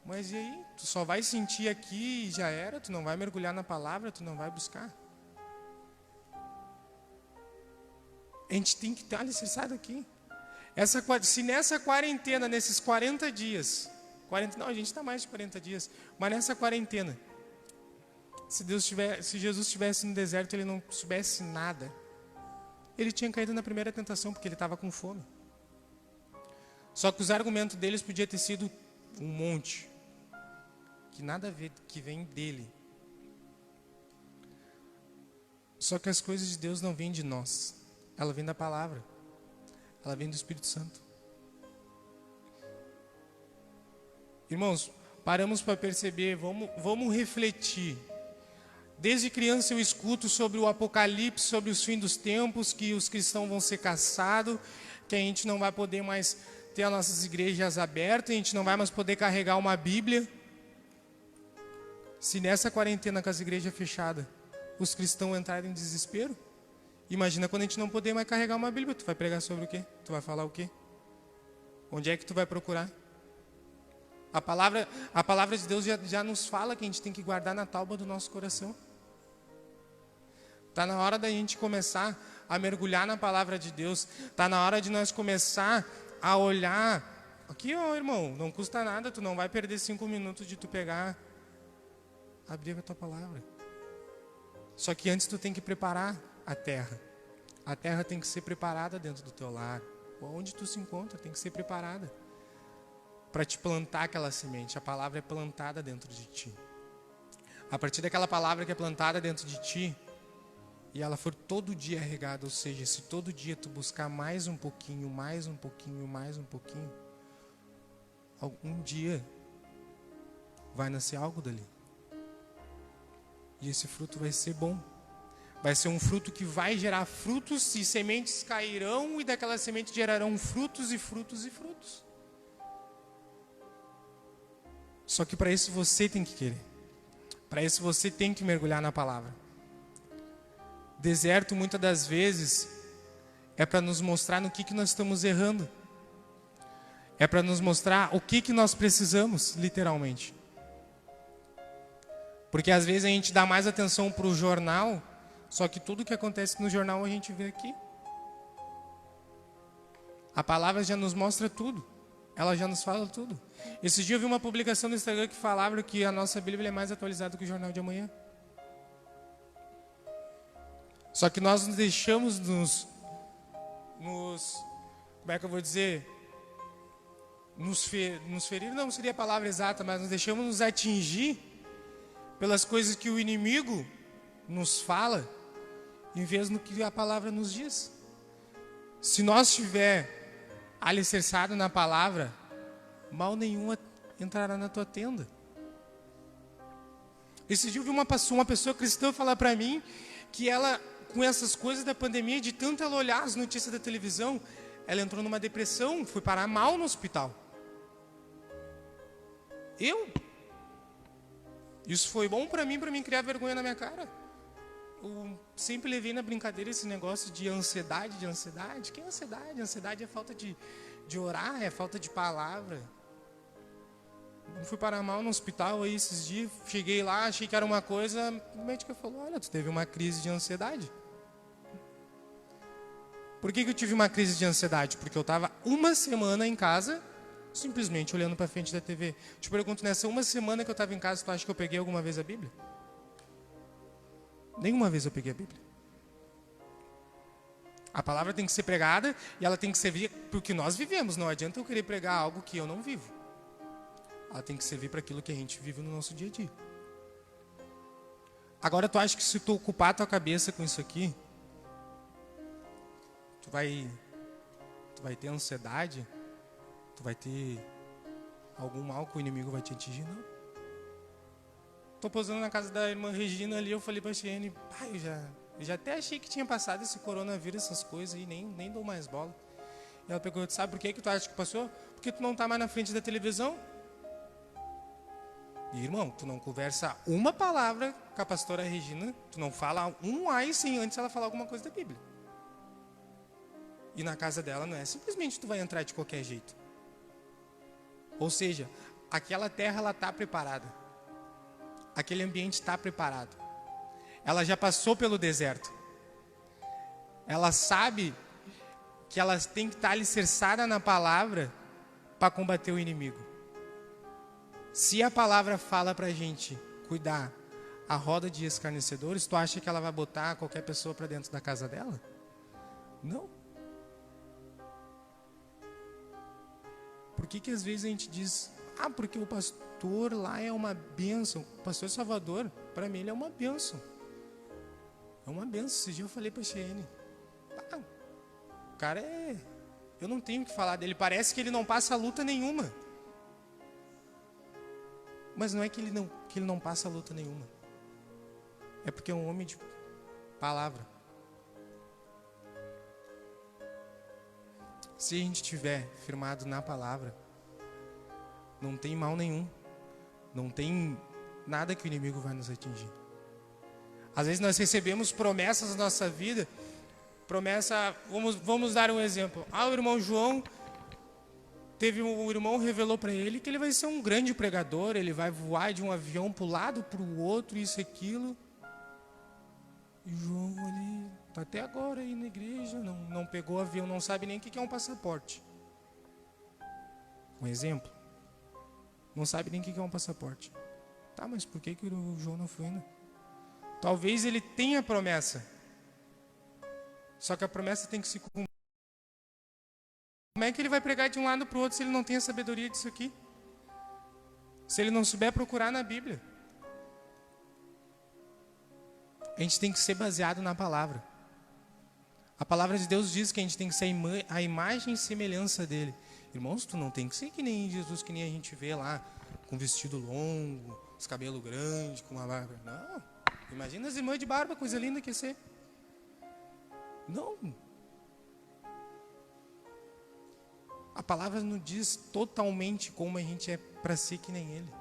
Mas e aí? Tu só vai sentir aqui e já era? Tu não vai mergulhar na palavra? Tu não vai buscar? A gente tem que estar alicerçado aqui. Se nessa quarentena, nesses 40 dias... não, a gente está mais de 40 dias. Mas nessa quarentena, se Jesus estivesse no deserto e ele não soubesse nada, ele tinha caído na primeira tentação, porque ele estava com fome. Só que os argumentos deles podiam ter sido um monte, que nada a ver, que vem dele. Só que as coisas de Deus não vêm de nós. Ela vem da palavra. Ela vem do Espírito Santo. Irmãos, paramos para perceber, vamos refletir. Desde criança eu escuto sobre o Apocalipse, sobre os fins dos tempos, que os cristãos vão ser caçados, que a gente não vai poder mais ter as nossas igrejas abertas, a gente não vai mais poder carregar uma Bíblia. Se nessa quarentena com as igrejas fechadas, os cristãos entrarem em desespero, imagina quando a gente não poder mais carregar uma Bíblia. Tu vai pregar sobre o quê? Tu vai falar o quê? Onde é que tu vai procurar? A palavra de Deus já nos fala que a gente tem que guardar na tábua do nosso coração. Está na hora da gente começar a mergulhar na palavra de Deus. Está na hora de nós começar a olhar. Aqui, ó, irmão, não custa nada. Tu não vai perder 5 minutos de tu pegar, abrir a tua palavra. Só que antes tu tem que preparar a terra. A terra tem que ser preparada dentro do teu lar. Onde tu se encontra, tem que ser preparada para te plantar aquela semente. A palavra é plantada dentro de ti. A partir daquela palavra que é plantada dentro de ti, e ela for todo dia regada, ou seja, se todo dia tu buscar mais um pouquinho, mais um pouquinho, mais um pouquinho, algum dia vai nascer algo dali. E esse fruto vai ser bom. Vai ser um fruto que vai gerar frutos, e sementes cairão, e daquela semente gerarão frutos e frutos e frutos. Só que para isso você tem que querer. Para isso você tem que mergulhar na palavra. Deserto, muitas das vezes, é para nos mostrar no que nós estamos errando. É para nos mostrar o que nós precisamos, literalmente. Porque às vezes a gente dá mais atenção para o jornal, só que tudo que acontece no jornal a gente vê aqui. A palavra já nos mostra tudo. Ela já nos fala tudo. Esse dia eu vi uma publicação no Instagram que falava que a nossa Bíblia é mais atualizada que o jornal de amanhã. Só que nós nos deixamos como é que eu vou dizer? Nos ferir não seria a palavra exata, mas nos deixamos nos atingir pelas coisas que o inimigo nos fala, em vez do que a palavra nos diz. Se nós estiver alicerçado na palavra, mal nenhum entrará na tua tenda. Esse dia eu vi uma pessoa cristã falar para mim que ela, com essas coisas da pandemia, de tanto ela olhar as notícias da televisão, ela entrou numa depressão, foi parar mal no hospital. Isso foi bom para mim criar vergonha na minha cara. Eu sempre levei na brincadeira esse negócio de ansiedade. Que é ansiedade? Ansiedade é falta de orar, é falta de palavra. Eu fui parar mal no hospital aí esses dias, cheguei lá, achei que era uma coisa, o médico falou: olha, tu teve uma crise de ansiedade. Por que eu tive uma crise de ansiedade? Porque eu estava uma semana em casa, simplesmente olhando para frente da TV. Te pergunto, nessa uma semana que eu estava em casa, tu acha que eu peguei alguma vez a Bíblia? Nenhuma vez eu peguei a Bíblia. A palavra tem que ser pregada e ela tem que servir para o que nós vivemos. Não adianta eu querer pregar algo que eu não vivo. Ela tem que servir para aquilo que a gente vive no nosso dia a dia. Agora, tu acha que se tu ocupar a tua cabeça com isso aqui, tu vai ter ansiedade, tu vai ter algum mal que o inimigo vai te atingir, não. Tô posando na casa da irmã Regina ali, eu falei pra Cheyenne, pai, eu já até achei que tinha passado esse coronavírus, essas coisas aí, nem dou mais bola. E ela pegou, sabe por que tu acha que passou? Porque tu não tá mais na frente da televisão. E, irmão, tu não conversa uma palavra com a pastora Regina, tu não fala um ai sem antes ela falar alguma coisa da Bíblia. E na casa dela não é simplesmente tu vai entrar de qualquer jeito. Ou seja, aquela terra ela está preparada. Aquele ambiente está preparado. Ela já passou pelo deserto. Ela sabe que ela tem que estar alicerçada na palavra para combater o inimigo. Se a palavra fala para a gente cuidar a roda de escarnecedores, tu acha que ela vai botar qualquer pessoa para dentro da casa dela? Não. Por que às vezes a gente diz, porque o pastor lá é uma bênção. O pastor Salvador, para mim ele é uma bênção. É uma bênção. Esse dia eu falei para a Cheyenne, o cara eu não tenho o que falar dele, parece que ele não passa luta nenhuma. Mas não é que ele não passa luta nenhuma. É porque é um homem de palavra. Se a gente estiver firmado na palavra, não tem mal nenhum. Não tem nada que o inimigo vai nos atingir. Às vezes nós recebemos promessas na nossa vida. Promessa, vamos dar um exemplo. O irmão João, o irmão revelou para ele que ele vai ser um grande pregador, ele vai voar de um avião para o lado, para o outro, isso e aquilo. E João ali, está até agora aí na igreja, não pegou o avião, não sabe nem o que é um passaporte. Um exemplo. Não sabe nem o que é um passaporte. Tá, mas por que o João não foi ainda? Talvez ele tenha promessa. Só que a promessa tem que se cumprir. Como é que ele vai pregar de um lado para o outro se ele não tem a sabedoria disso aqui? Se ele não souber procurar na Bíblia? A gente tem que ser baseado na palavra. A palavra de Deus diz que a gente tem que ser a imagem e semelhança dele. Irmãos, tu não tem que ser que nem Jesus, que nem a gente vê lá, com vestido longo, os cabelos grandes, com uma barba. Não. Imagina as irmãs de barba, coisa linda que ia ser. Não. A palavra nos diz totalmente como a gente é para ser que nem ele.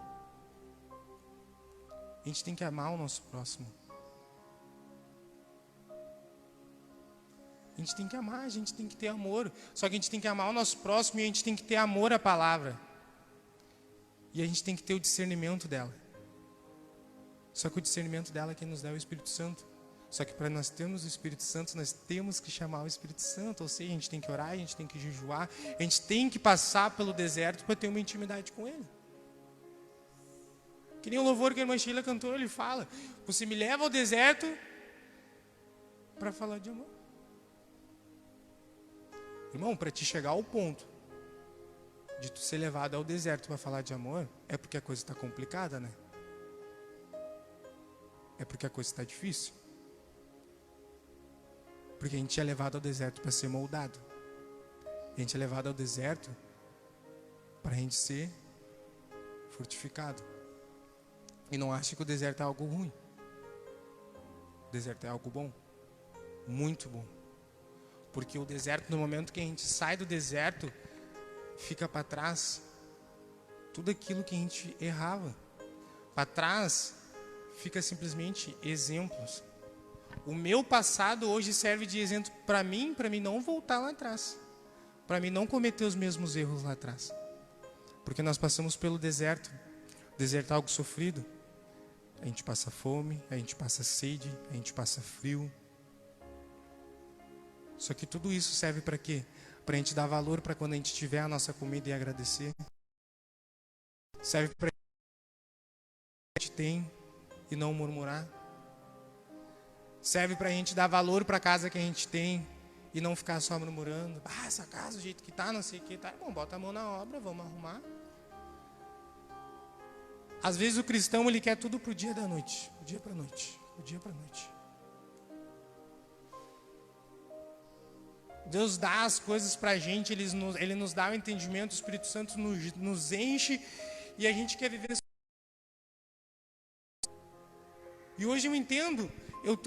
A gente tem que amar o nosso próximo. A gente tem que amar, a gente tem que ter amor. Só que a gente tem que amar o nosso próximo e a gente tem que ter amor à palavra. E a gente tem que ter o discernimento dela. Só que o discernimento dela é quem nos dá o Espírito Santo. Só que para nós termos o Espírito Santo, nós temos que chamar o Espírito Santo. Ou seja, a gente tem que orar, a gente tem que jejuar, a gente tem que passar pelo deserto para ter uma intimidade com Ele. Que nem o louvor que a irmã Sheila cantou, ele fala, você me leva ao deserto para falar de amor. Irmão, para te chegar ao ponto de tu ser levado ao deserto para falar de amor, é porque a coisa está complicada, né? É porque a coisa está difícil. Porque a gente é levado ao deserto para ser moldado. A gente é levado ao deserto para a gente ser fortificado. E não ache que o deserto é algo ruim. O deserto é algo bom. Muito bom. Porque o deserto, no momento que a gente sai do deserto, fica para trás tudo aquilo que a gente errava. Para trás fica simplesmente exemplos. O meu passado hoje serve de exemplo para mim não voltar lá atrás. Para mim não cometer os mesmos erros lá atrás. Porque nós passamos pelo deserto. O deserto é algo sofrido. A gente passa fome, a gente passa sede, a gente passa frio. Só que tudo isso serve para quê? Para a gente dar valor para quando a gente tiver a nossa comida e agradecer. Serve para a gente tem e não murmurar. Serve para a gente dar valor para a casa que a gente tem e não ficar só murmurando. Essa casa, do jeito que tá, não sei o que tá. Bom, bota a mão na obra, vamos arrumar. Às vezes o cristão, ele quer tudo pro dia da noite. O dia para noite. O dia para noite. Deus dá as coisas para a gente, Ele nos dá o entendimento, o Espírito Santo nos enche e a gente quer viver. E hoje eu entendo,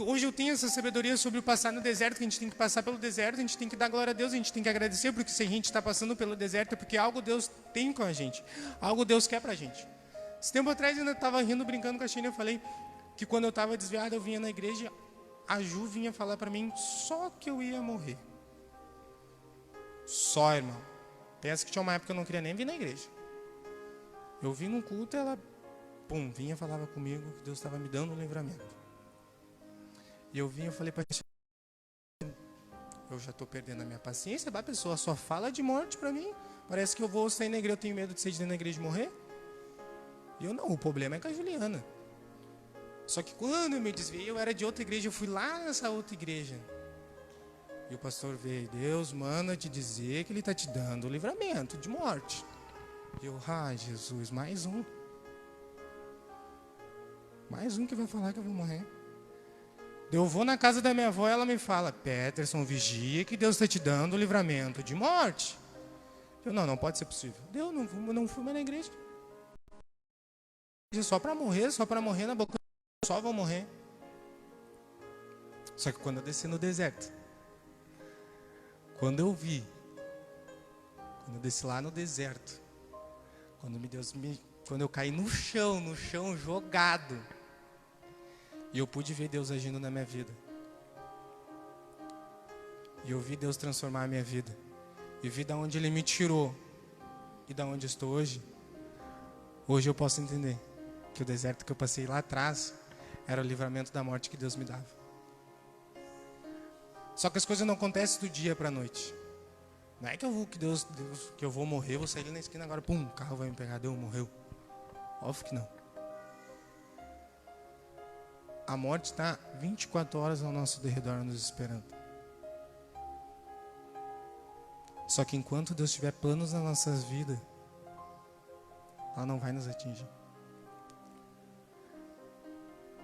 hoje eu tenho essa sabedoria sobre o passar no deserto, que a gente tem que passar pelo deserto, a gente tem que dar glória a Deus, a gente tem que agradecer, porque se a gente está passando pelo deserto é porque algo Deus tem com a gente, algo Deus quer para a gente. Esse tempo atrás eu ainda estava rindo, brincando com a Sheila, eu falei que quando eu estava desviado, eu vinha na igreja, a Ju vinha falar para mim só que eu ia morrer. Só, irmão. Pensa que tinha uma época que eu não queria nem vir na igreja. Eu vim num culto, ela, vinha, falava comigo que Deus estava me dando um livramento. E eu vinha, eu falei para ela, eu já estou perdendo a minha paciência, a pessoa só fala de morte para mim. Parece que eu vou sair na igreja, eu tenho medo de sair de dentro da igreja e morrer. E eu não, o problema é com a Juliana. Só que quando eu me desviei, eu era de outra igreja, eu fui lá nessa outra igreja. E o pastor veio, Deus manda te dizer que Ele está te dando o livramento de morte. E eu, Jesus, mais um. Mais um que vai falar que eu vou morrer. Eu vou na casa da minha avó e ela me fala, Peterson, vigia que Deus está te dando o livramento de morte. Eu, não pode ser possível. Eu não fui mais na igreja. Só para morrer na boca, só vou morrer. Só que quando eu desci no deserto, quando eu desci lá no deserto, quando eu caí no chão jogado, e eu pude ver Deus agindo na minha vida, e eu vi Deus transformar a minha vida, e vi da onde Ele me tirou, e da onde estou hoje eu posso entender que o deserto que eu passei lá atrás, era o livramento da morte que Deus me dava. Só que as coisas não acontecem do dia para a noite. Não é que eu vou morrer, vou sair ali na esquina agora, o carro vai me pegar, morreu. Óbvio que não. A morte está 24 horas ao nosso derredor nos esperando. Só que enquanto Deus tiver planos nas nossas vidas, ela não vai nos atingir.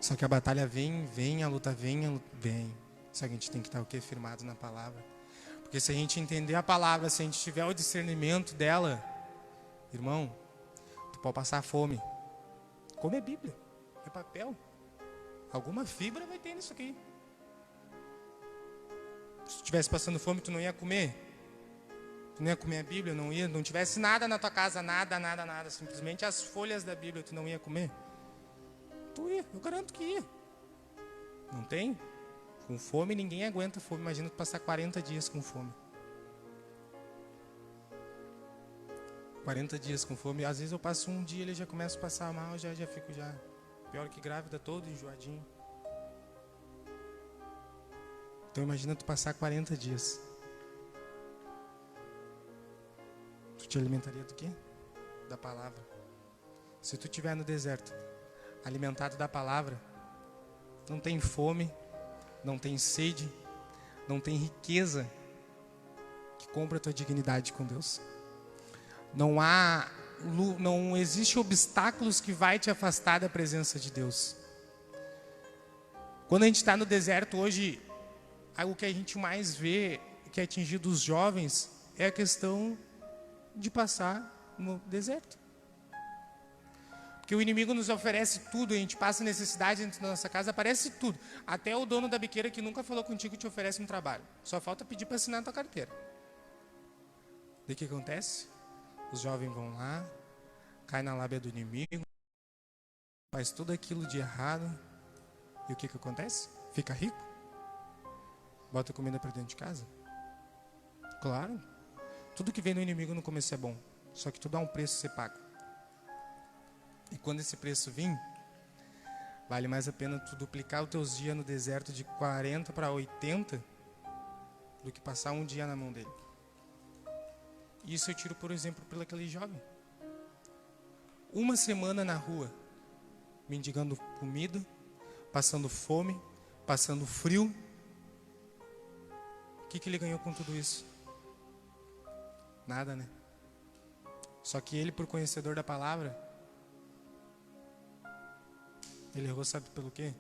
Só que a batalha vem, a luta vem. Só que a gente tem que estar o quê? Firmado na palavra. Porque se a gente entender a palavra, se a gente tiver o discernimento dela, irmão, tu pode passar fome. Come a Bíblia, é papel. Alguma fibra vai ter nisso aqui. Se tu estivesse passando fome, tu não ia comer? Tu não ia comer a Bíblia? Não tivesse nada na tua casa, nada. Simplesmente as folhas da Bíblia, tu não ia comer? Tu ia, eu garanto que ia. Não tem? Com fome, ninguém aguenta fome. Imagina tu passar 40 dias com fome. 40 dias com fome. Às vezes eu passo um dia, ele já começa a passar mal, já fico pior que grávida, todo enjoadinho. Então imagina tu passar 40 dias. Tu te alimentaria do quê? Da palavra. Se tu estiver no deserto, alimentado da palavra, não tem fome, não tem sede, não tem riqueza que compra a tua dignidade com Deus. Não existe obstáculos que vai te afastar da presença de Deus. Quando a gente está no deserto hoje, o que a gente mais vê que é atingido os jovens é a questão de passar no deserto. Porque o inimigo nos oferece tudo, a gente passa necessidade dentro da nossa casa, aparece tudo. Até o dono da biqueira que nunca falou contigo te oferece um trabalho. Só falta pedir para assinar a tua carteira. Daí o que acontece? Os jovens vão lá, caem na lábia do inimigo, faz tudo aquilo de errado. E o que acontece? Fica rico? Bota comida para dentro de casa? Claro. Tudo que vem do inimigo no começo é bom. Só que tudo há um preço a ser pago. E quando esse preço vir, vale mais a pena tu duplicar os teus dias no deserto de 40 para 80 do que passar um dia na mão dele. Isso eu tiro, por exemplo, pelo aquele jovem. Uma semana na rua, mendigando comida, passando fome, passando frio. O que ele ganhou com tudo isso? Nada, né? Só que ele, por conhecedor da palavra, ele errou, sabe pelo quê?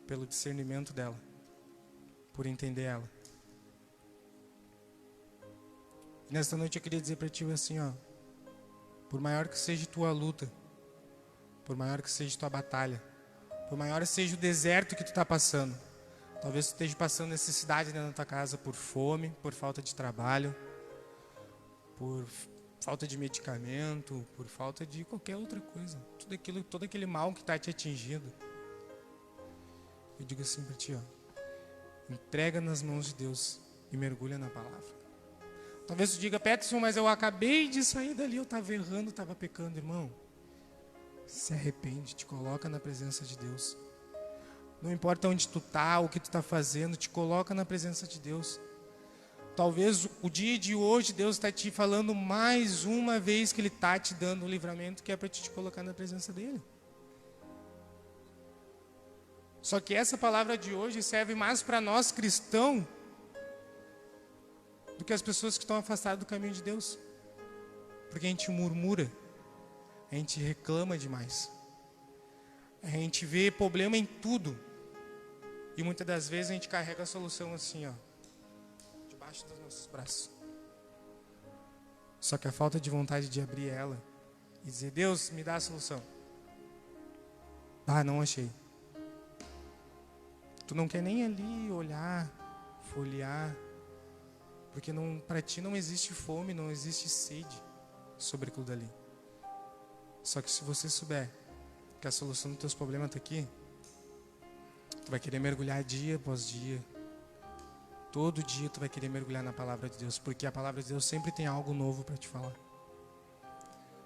Pelo discernimento dela. Por entender ela. E nesta noite eu queria dizer para ti assim, ó. Por maior que seja tua luta, por maior que seja tua batalha, por maior que seja o deserto que tu está passando, talvez tu esteja passando necessidade dentro da tua casa por fome, por falta de trabalho, por falta de medicamento, por falta de qualquer outra coisa. Todo aquele mal que está te atingindo. Eu digo assim para ti, ó. Entrega nas mãos de Deus e mergulha na palavra. Talvez tu diga, Peterson, mas eu acabei de sair dali, eu estava errando, estava pecando. Irmão, se arrepende, te coloca na presença de Deus. Não importa onde tu tá, o que tu tá fazendo, te coloca na presença de Deus. Talvez o dia de hoje Deus está te falando mais uma vez que Ele está te dando um livramento que é para te colocar na presença dEle. Só que essa palavra de hoje serve mais para nós cristãos do que as pessoas que estão afastadas do caminho de Deus. Porque a gente murmura, a gente reclama demais, a gente vê problema em tudo. E muitas das vezes a gente carrega a solução assim, ó, debaixo dos nossos braços. Só que a falta de vontade de abrir ela e dizer, Deus, me dá a solução. Ah, não achei. Tu não quer nem ali olhar, folhear, porque para ti não existe fome, não existe sede sobre aquilo dali. Só que se você souber que a solução dos teus problemas está aqui, tu vai querer mergulhar dia após dia. Todo dia tu vai querer mergulhar na palavra de Deus, porque a palavra de Deus sempre tem algo novo para te falar.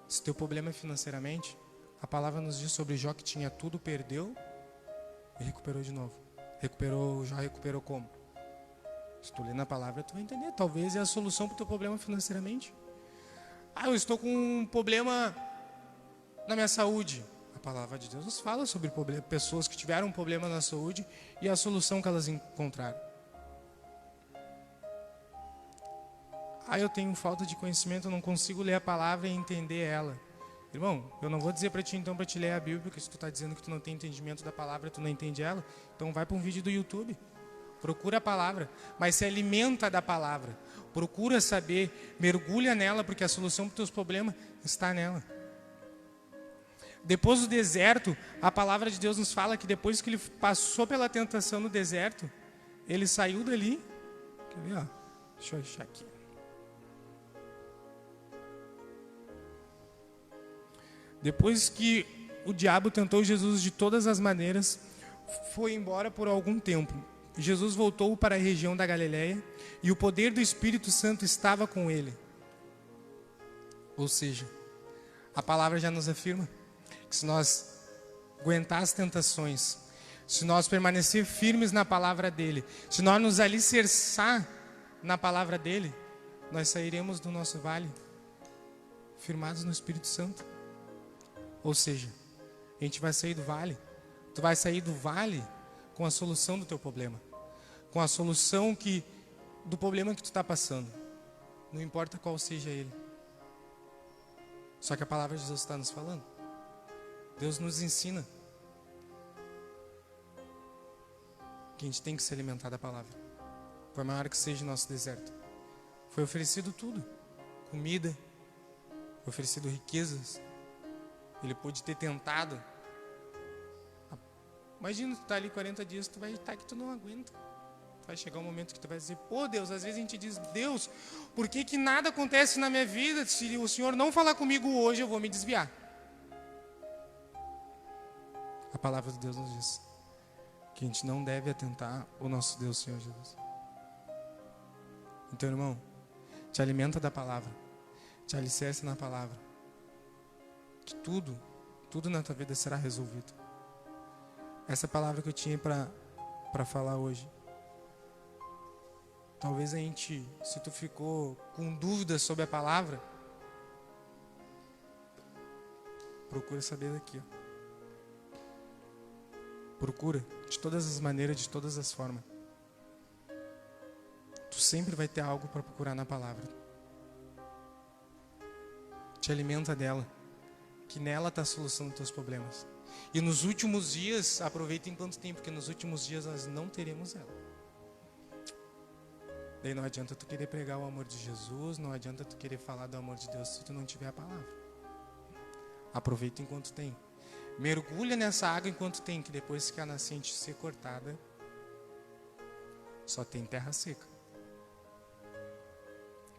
Se teu problema é financeiramente, a palavra nos diz sobre Jó que tinha tudo, perdeu e recuperou de novo. Já recuperou como? Se tu ler na palavra, tu vai entender. Talvez é a solução para o teu problema financeiramente. Ah, eu estou com um problema na minha saúde. A palavra de Deus nos fala sobre pessoas que tiveram um problema na saúde e a solução que elas encontraram. Ah, eu tenho falta de conhecimento, eu não consigo ler a palavra e entender ela. Irmão, eu não vou dizer para ti então para te ler a Bíblia, porque se tu está dizendo que tu não tem entendimento da palavra, tu não entende ela, então vai para um vídeo do YouTube. Procura a palavra, mas se alimenta da palavra. Procura saber, mergulha nela, porque a solução para os teus problemas está nela. Depois do deserto, a palavra de Deus nos fala que depois que ele passou pela tentação no deserto, ele saiu dali. Quer ver, ó? Deixa eu achar aqui. Depois que o diabo tentou Jesus de todas as maneiras, foi embora por algum tempo. Jesus voltou para a região da Galileia e o poder do Espírito Santo estava com ele. Ou seja, a palavra já nos afirma que se nós aguentar as tentações, se nós permanecer firmes na palavra dele, se nós nos alicerçar na palavra dele, nós sairemos do nosso vale firmados no Espírito Santo. Ou seja, a gente vai sair do vale. Tu vai sair do vale com a solução do teu problema, com a solução do problema que tu está passando, não importa qual seja ele. Só que a palavra de Deus está nos falando. Deus nos ensina que a gente tem que se alimentar da palavra, por maior que seja o nosso deserto. Foi oferecido tudo, comida, foi oferecido riquezas. Ele pôde ter tentado. Imagina, tu tá ali 40 dias, tu vai estar que tu não aguenta. Vai chegar um momento que tu vai dizer, pô Deus, às vezes a gente diz, Deus, por que nada acontece na minha vida? Se o Senhor não falar comigo hoje, eu vou me desviar. A palavra de Deus nos diz que a gente não deve atentar o nosso Deus, Senhor Jesus. Então, irmão, te alimenta da palavra, te alicerce na palavra, que tudo na tua vida será resolvido. Essa palavra que eu tinha para falar hoje. Talvez a gente, se tu ficou com dúvidas sobre a palavra, procura saber daqui, ó. Procura, de todas as maneiras, de todas as formas. Tu sempre vai ter algo para procurar na palavra. Te alimenta dela, que nela está a solução dos teus problemas. E nos últimos dias, aproveita enquanto tem, porque nos últimos dias nós não teremos ela. Daí não adianta tu querer pregar o amor de Jesus, não adianta tu querer falar do amor de Deus se tu não tiver a palavra. Aproveita enquanto tem. Mergulha nessa água enquanto tem, que depois que a nascente ser cortada, só tem terra seca.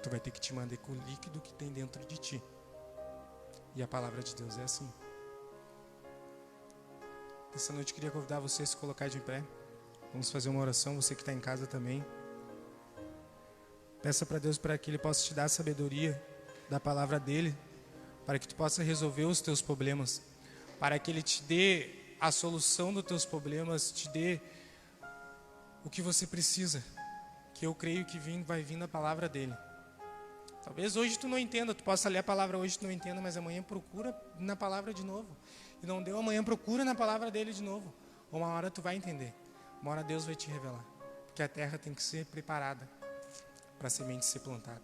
Tu vai ter que te manter com o líquido que tem dentro de ti. E a palavra de Deus é assim. Essa noite eu queria convidar você a se colocar de pé. Vamos fazer uma oração, você que está em casa também. Peça para Deus para que Ele possa te dar a sabedoria da palavra dEle, para que tu possa resolver os teus problemas, para que Ele te dê a solução dos teus problemas, te dê o que você precisa, que eu creio que vai vir na palavra dEle. Talvez hoje tu não entenda, tu possa ler a palavra hoje, tu não entenda, mas amanhã procura na palavra de novo. E não deu, amanhã procura na palavra dEle de novo. Uma hora tu vai entender, uma hora Deus vai te revelar, porque a terra tem que ser preparada para a semente ser plantada.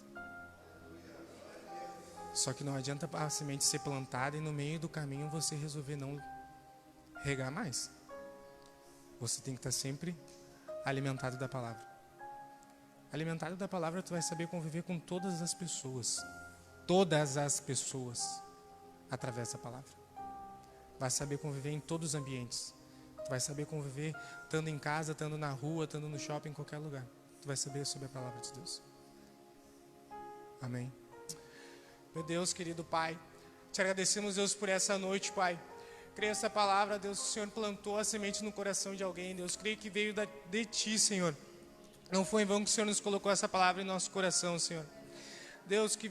Só que não adianta a semente ser plantada e no meio do caminho você resolver não regar mais. Você tem que estar sempre alimentado da palavra. Alimentado da palavra, tu vai saber conviver com todas as pessoas, através da palavra. Vai saber conviver em todos os ambientes. Tu vai saber conviver estando em casa, estando na rua, estando no shopping, em qualquer lugar. Tu vai saber sobre a palavra de Deus. Amém. Meu Deus, querido Pai, te agradecemos, Deus, por essa noite, Pai. Creio essa palavra, Deus, o Senhor plantou a semente no coração de alguém, Deus. Creio que veio de Ti, Senhor. Não foi em vão que o Senhor nos colocou essa palavra em nosso coração, Senhor. Deus, que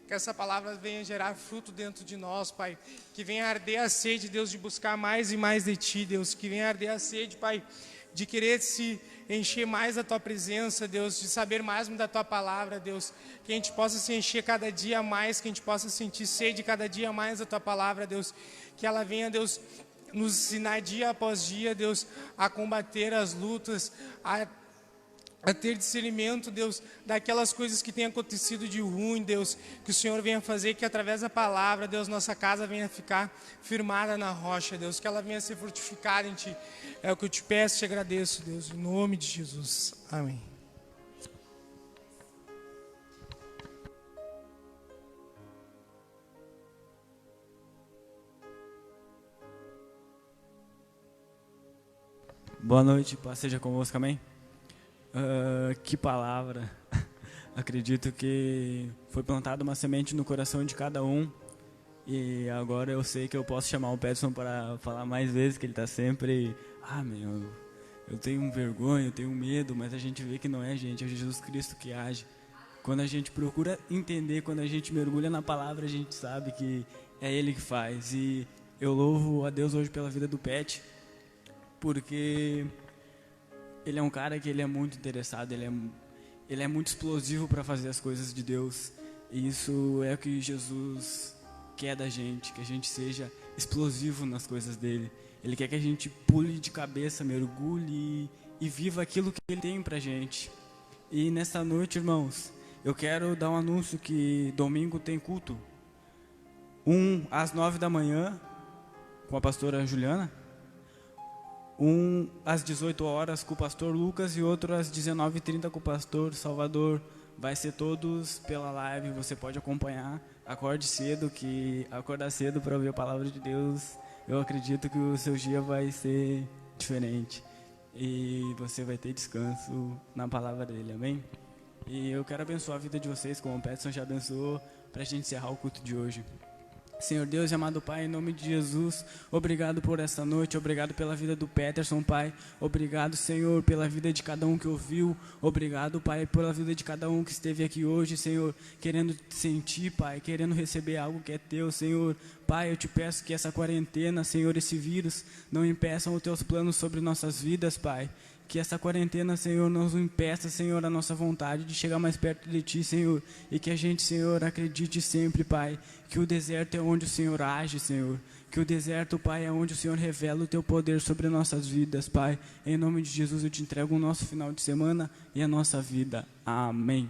essa palavra venha gerar fruto dentro de nós, Pai. Que venha arder a sede, Deus, de buscar mais e mais de Ti, Deus. Que venha arder a sede, Pai, de querer se encher mais da Tua presença, Deus, de saber mais da Tua palavra, Deus, que a gente possa se encher cada dia mais, que a gente possa sentir sede cada dia mais da Tua palavra, Deus, que ela venha, Deus, nos ensinar dia após dia, Deus, a combater as lutas, a ter discernimento, Deus, daquelas coisas que têm acontecido de ruim, Deus, que o Senhor venha fazer, que através da palavra, Deus, nossa casa venha ficar firmada na rocha, Deus, que ela venha ser fortificada em Ti. É o que eu te peço e te agradeço, Deus, em nome de Jesus. Amém. Boa noite, paz seja convosco, amém? Que palavra. Acredito que foi plantada uma semente no coração de cada um. E agora eu sei que eu posso chamar o Peterson para falar mais vezes, que ele está sempre... eu tenho vergonha, eu tenho medo, mas a gente vê que não é a gente, é Jesus Cristo que age. Quando a gente procura entender, quando a gente mergulha na palavra, a gente sabe que é Ele que faz. E eu louvo a Deus hoje pela vida do Pet, porque ele é um cara que ele é muito interessado, ele é muito explosivo para fazer as coisas de Deus. E isso é o que Jesus quer da gente, que a gente seja explosivo nas coisas dele. Ele quer que a gente pule de cabeça, mergulhe e viva aquilo que ele tem pra gente. E nessa noite, irmãos, eu quero dar um anúncio que domingo tem culto. Um às 9 da manhã, com a pastora Juliana. Um às 18 horas com o pastor Lucas e outro às 19h30 com o pastor Salvador. Vai ser todos pela live, você pode acompanhar. Acorde cedo, que acordar cedo para ouvir a palavra de Deus, eu acredito que o seu dia vai ser diferente. E você vai ter descanso na palavra dele, amém? E eu quero abençoar a vida de vocês, como o Peterson já abençoou, para a gente encerrar o culto de hoje. Senhor Deus e amado Pai, em nome de Jesus, obrigado por esta noite, obrigado pela vida do Peterson, Pai, obrigado, Senhor, pela vida de cada um que ouviu, obrigado, Pai, pela vida de cada um que esteve aqui hoje, Senhor, querendo sentir, Pai, querendo receber algo que é teu, Senhor. Pai, eu te peço que essa quarentena, Senhor, esse vírus, não impeçam os teus planos sobre nossas vidas, Pai. Que essa quarentena, Senhor, não impeça, Senhor, a nossa vontade de chegar mais perto de Ti, Senhor. E que a gente, Senhor, acredite sempre, Pai, que o deserto é onde o Senhor age, Senhor. Que o deserto, Pai, é onde o Senhor revela o Teu poder sobre nossas vidas, Pai. Em nome de Jesus, eu te entrego o nosso final de semana e a nossa vida. Amém.